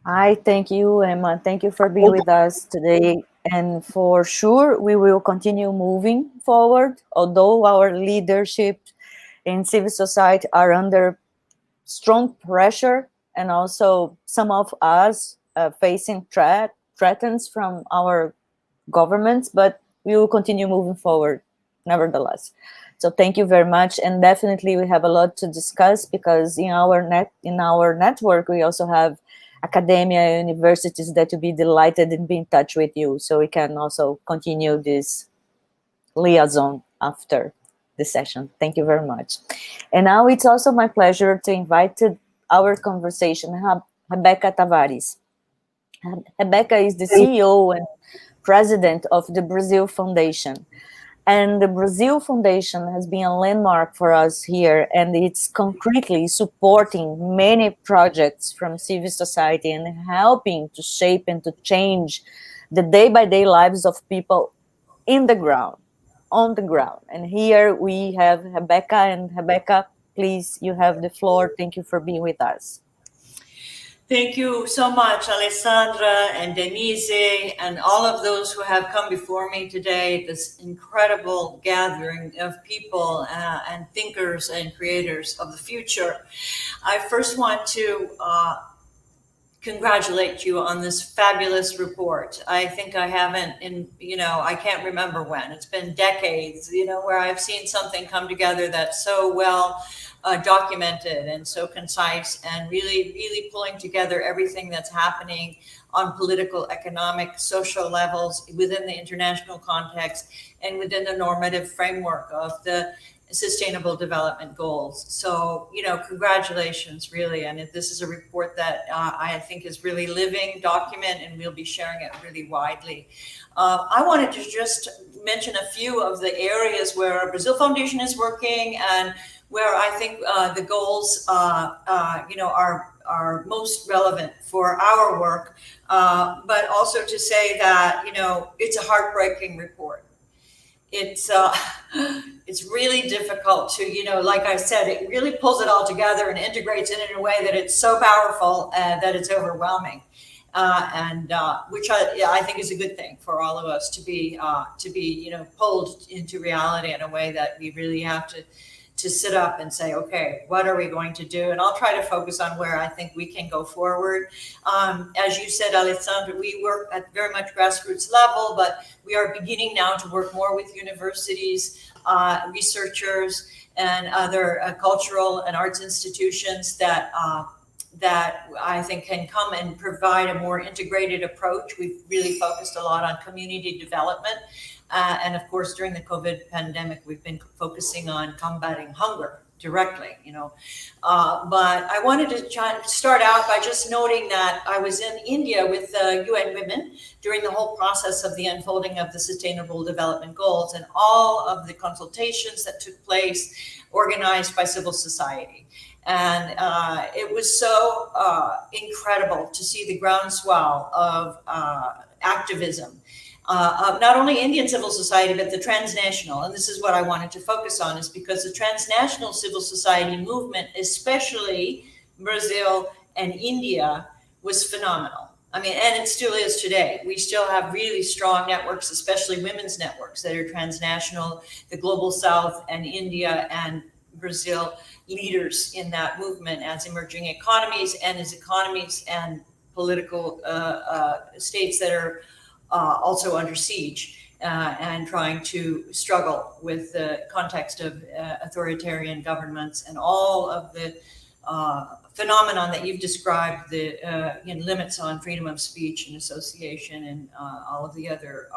I thank you, Emma. Thank you for being with us today. And for sure, we will continue moving forward, although our leadership in civil society are under strong pressure, and also some of us facing threats from our governments, but we will continue moving forward nevertheless. So thank you very much, and definitely we have a lot to discuss, because in our network we also have academia, universities that will be delighted in being in touch with you, so we can also continue this liaison after the session. Thank you very much. And now it's also my pleasure to invite to our conversation Rebecca Tavares. Rebecca is the CEO and president of the Brazil Foundation. And the Brazil Foundation has been a landmark for us here, and it's concretely supporting many projects from civil society and helping to shape and to change the day-by-day lives of people in the ground, on the ground. And here we have Rebecca, and Rebecca, please, you have the floor. Thank you for being with us. Thank you so much, Alessandra and Denise, and all of those who have come before me today, this incredible gathering of people and thinkers and creators of the future. I first want to congratulate you on this fabulous report. I think I haven't I can't remember when. It's been decades, where I've seen something come together that's so well documented and so concise, and really pulling together everything that's happening on political, economic, social levels within the international context and within the normative framework of the Sustainable Development Goals. So, congratulations, really. And this is a report that I think is really living document, and we'll be sharing it really widely. I wanted to just mention a few of the areas where our Brazil Foundation is working, and where I think the goals, are most relevant for our work, but also to say that, it's a heartbreaking report. It's really difficult to, like I said, it really pulls it all together and integrates it in a way that it's so powerful that it's overwhelming, and which I think is a good thing for all of us to be pulled into reality in a way that we really have to sit up and say, okay, what are we going to do? And I'll try to focus on where I think we can go forward. As you said, Alessandra, we work at very much grassroots level, but we are beginning now to work more with universities, researchers, and other cultural and arts institutions that I think can come and provide a more integrated approach. We've really focused a lot on community development. And of course, during the COVID pandemic, we've been focusing on combating hunger directly, But I wanted to start out by just noting that I was in India with UN Women during the whole process of the unfolding of the Sustainable Development Goals and all of the consultations that took place, organized by civil society. And it was so incredible to see the groundswell of activism of not only Indian civil society, but the transnational. And this is what I wanted to focus on, is because the transnational civil society movement, especially Brazil and India, was phenomenal. I mean, and it still is today. We still have really strong networks, especially women's networks that are transnational, the Global South and India and Brazil leaders in that movement as emerging economies, and as economies and political states that are also under siege and trying to struggle with the context of authoritarian governments and all of the phenomenon that you've described, the limits on freedom of speech and association, and all of the other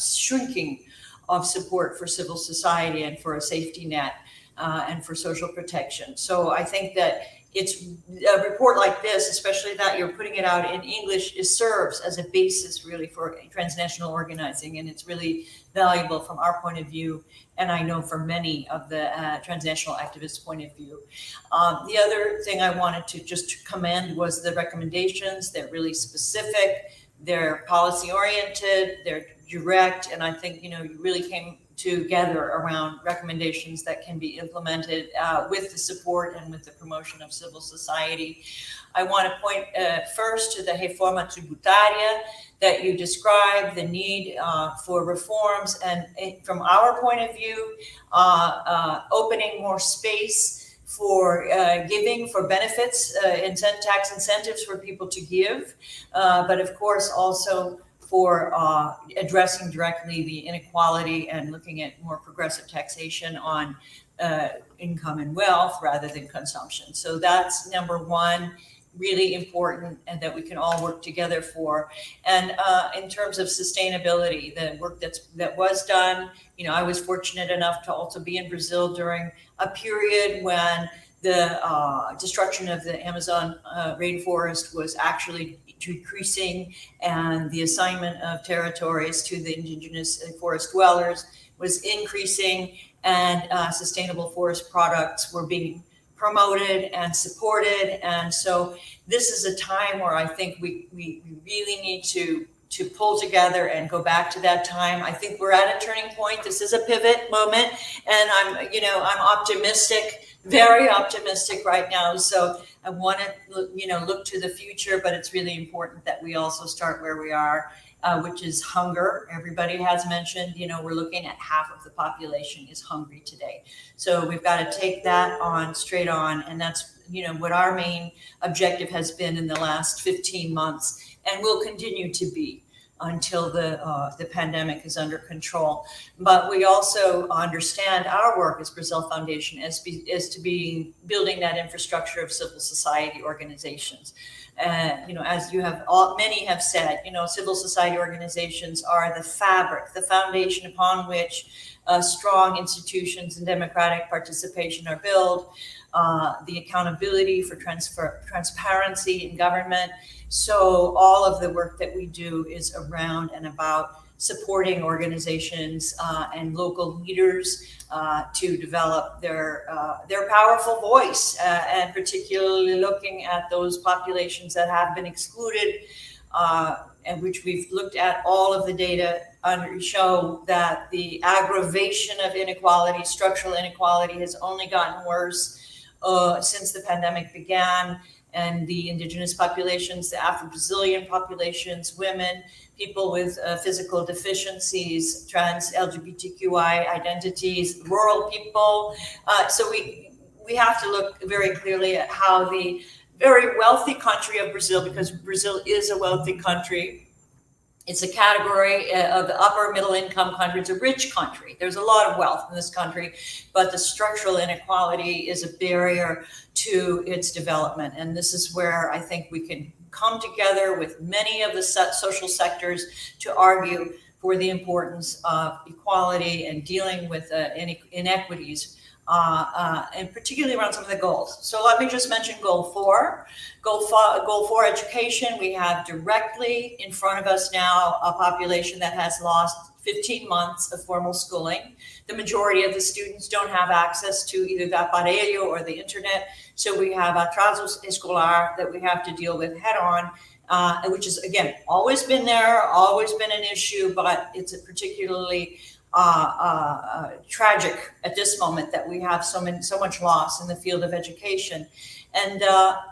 shrinking of support for civil society and for a safety net and for social protection. So I think that it's a report like this, especially that you're putting it out in English, it serves as a basis really for transnational organizing, and it's really valuable from our point of view, and I know from many of the transnational activists' point of view. The other thing I wanted to just commend was the recommendations. They're really specific, they're policy oriented, they're direct, and I think you really came together around recommendations that can be implemented with the support and with the promotion of civil society. I want to point first to the reforma tributaria that you described, the need for reforms, and from our point of view, opening more space for giving, for benefits, tax incentives for people to give, but of course also for addressing directly the inequality and looking at more progressive taxation on income and wealth rather than consumption. So that's number one, really important, and that we can all work together for. And in terms of sustainability, the work that was done, you know, I was fortunate enough to also be in Brazil during a period when the destruction of the Amazon rainforest was actually decreasing, and the assignment of territories to the indigenous forest dwellers was increasing, and sustainable forest products were being promoted and supported. And so this is a time where I think we really need to pull together and go back to that time. I think we're at a turning point. This is a pivot moment, and I'm optimistic, very optimistic right now. So I want to, look to the future, but it's really important that we also start where we are, which is hunger. Everybody has mentioned, we're looking at half of the population is hungry today. So we've got to take that on straight on. And that's, what our main objective has been in the last 15 months and will continue to be until the pandemic is under control. But we also understand our work as Brazil Foundation is to be building that infrastructure of civil society organizations. As many have said, civil society organizations are the fabric, the foundation upon which strong institutions and democratic participation are built, the accountability for transparency in government. So all of the work that we do is around and about supporting organizations and local leaders to develop their powerful voice, and particularly looking at those populations that have been excluded, and which we've looked at all of the data show that the aggravation of inequality, structural inequality, has only gotten worse since the pandemic began. And the indigenous populations, the Afro-Brazilian populations, women, people with physical deficiencies, trans LGBTQI identities, rural people. So we have to look very clearly at how the very wealthy country of Brazil, because Brazil is a wealthy country, it's a category of the upper middle income country. It's a rich country. There's a lot of wealth in this country, but the structural inequality is a barrier to its development. And this is where I think we can come together with many of the social sectors to argue for the importance of equality and dealing with inequities, and particularly around some of the goals. So let me just mention goal 4. Goal 4, education. We have directly in front of us now a population that has lost 15 months of formal schooling. The majority of the students don't have access to either the aparelho or the internet. So we have atrasos escolar that we have to deal with head on, which is, again, always been there, always been an issue, but it's a particularly tragic at this moment that we have so much loss in the field of education. And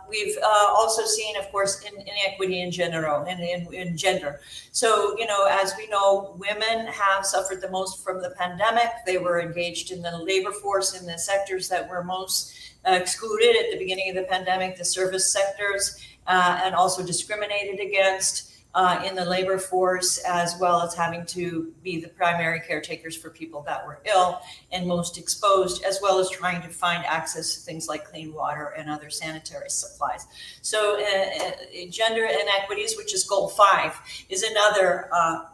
we've also seen, of course, inequity in general and in gender. So, as we know, women have suffered the most from the pandemic. They were engaged in the labor force in the sectors that were most excluded at the beginning of the pandemic, the service sectors, and also discriminated against in the labor force, as well as having to be the primary caretakers for people that were ill and most exposed, as well as trying to find access to things like clean water and other sanitary supplies. So gender inequities, which is goal 5, is another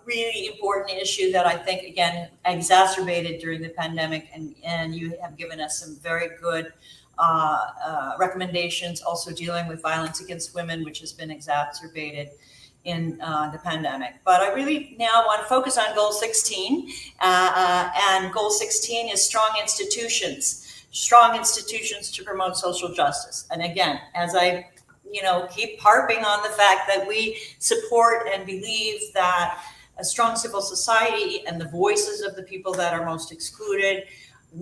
really important issue that I think, again, exacerbated during the pandemic, and you have given us some very good recommendations also dealing with violence against women, which has been exacerbated in the pandemic. But I really now want to focus on goal 16, and goal 16 is strong institutions to promote social justice. And again, as I keep harping on the fact that we support and believe that a strong civil society and the voices of the people that are most excluded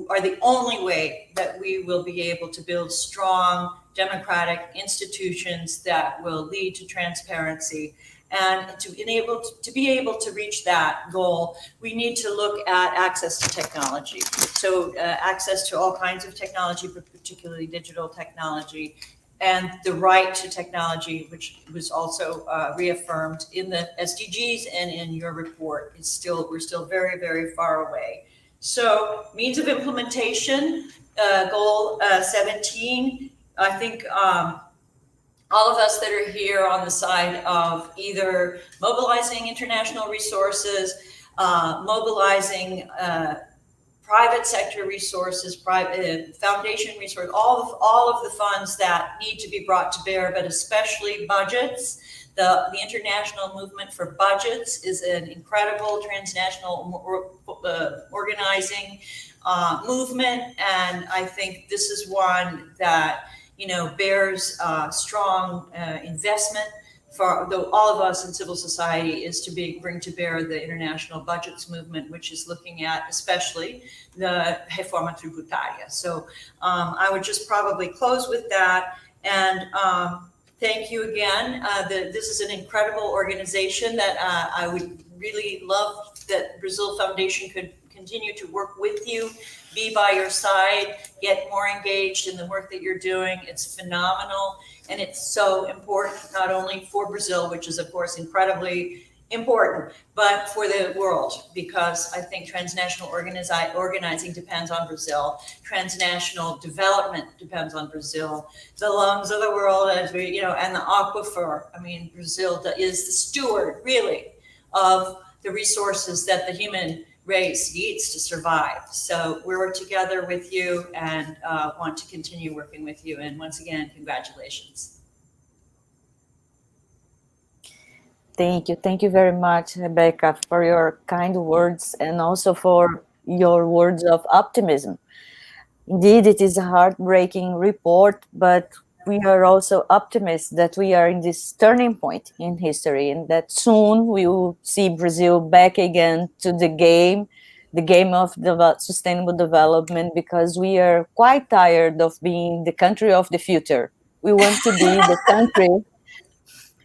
are the only way that we will be able to build strong democratic institutions that will lead to transparency. And to be able to reach that goal, we need to look at access to technology. So access to all kinds of technology, but particularly digital technology, and the right to technology, which was also reaffirmed in the SDGs and in your report, we're still very, very far away. So means of implementation, goal 17, I think all of us that are here on the side of either mobilizing international resources, mobilizing private sector resources, private foundation resources, all of the funds that need to be brought to bear, but especially budgets. The international movement for budgets is an incredible transnational organizing movement, and I think this is one that bears strong investment for all of us in civil society, is to bring to bear the international budgets movement, which is looking at especially the reforma tributária. So I would just probably close with that, and thank you again. This is an incredible organization that I would really love that Brazil Foundation could continue to work with you, be by your side, get more engaged in the work that you're doing. It's phenomenal, and it's so important, not only for Brazil, which is of course incredibly important, but for the world, because I think transnational organizing depends on Brazil. Transnational development depends on Brazil. The lungs of the world, as we, and the aquifer. I mean, Brazil is the steward, really, of the resources that the human race needs to survive. So we're together with you and want to continue working with you. And once again, congratulations. Thank you. Thank you very much, Rebecca, for your kind words and also for your words of optimism. Indeed, it is a heartbreaking report, but we are also optimists that we are in this turning point in history and that soon we will see Brazil back again to the game of sustainable development, because we are quite tired of being the country of the future. We want to be the country.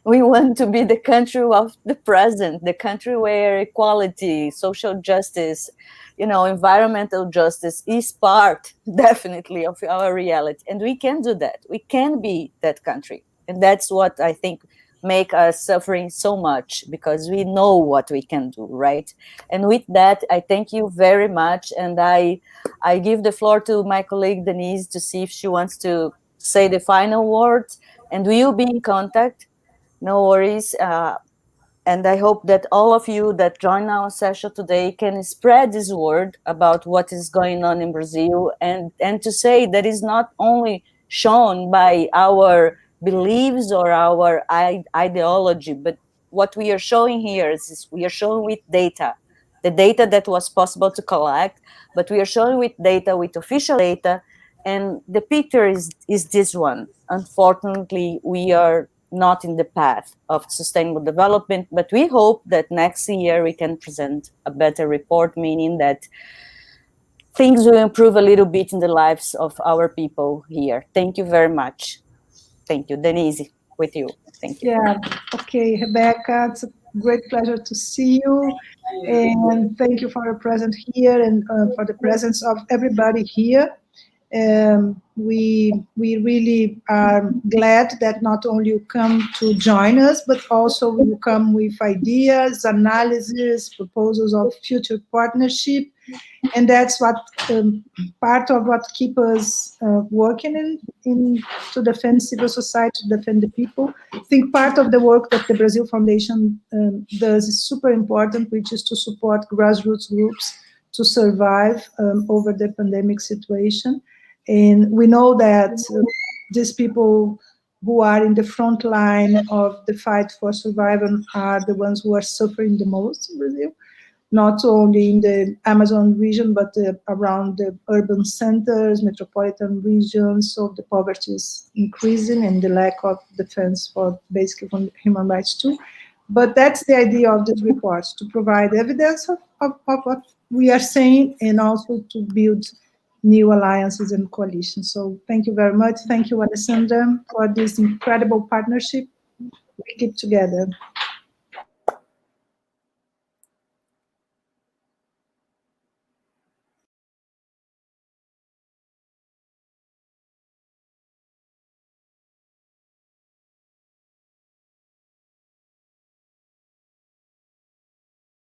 We want to be the country of the present, the country where equality, social justice, environmental justice is part, definitely, of our reality. And we can do that. We can be that country. And that's what I think make us suffering so much, because we know what we can do, right? And with that, I thank you very much. And I give the floor to my colleague, Denise, to see if she wants to say the final words. And we will be in contact. No worries. And I hope that all of you that join our session today can spread this word about what is going on in Brazil, and to say that is not only shown by our beliefs or our ideology, but what we are showing here is we are showing with data, the data that was possible to collect, but we are showing with data, with official data, and the picture is this one. Unfortunately, we are not in the path of sustainable development, but we hope that next year we can present a better report, meaning that things will improve a little bit in the lives of our people here. Thank you very much. Thank you. Denise, with you. Thank you. Yeah, okay, Rebecca, it's a great pleasure to see you. And thank you for your presence here and for the presence of everybody here. We really are glad that not only you come to join us, but also you come with ideas, analysis, proposals of future partnership. And that's what part of what keeps us working to defend civil society, to defend the people. I think part of the work that the Brazil Foundation does is super important, which is to support grassroots groups to survive over the pandemic situation. And we know that these people who are in the front line of the fight for survival are the ones who are suffering the most in Brazil, not only in the Amazon region, but around the urban centers, metropolitan regions. So the poverty is increasing and the lack of defense for basic human rights too. But that's the idea of this report, to provide evidence of what we are saying and also to build new alliances and coalitions. So thank you very much. Thank you, Alessandra, for this incredible partnership. We keep together.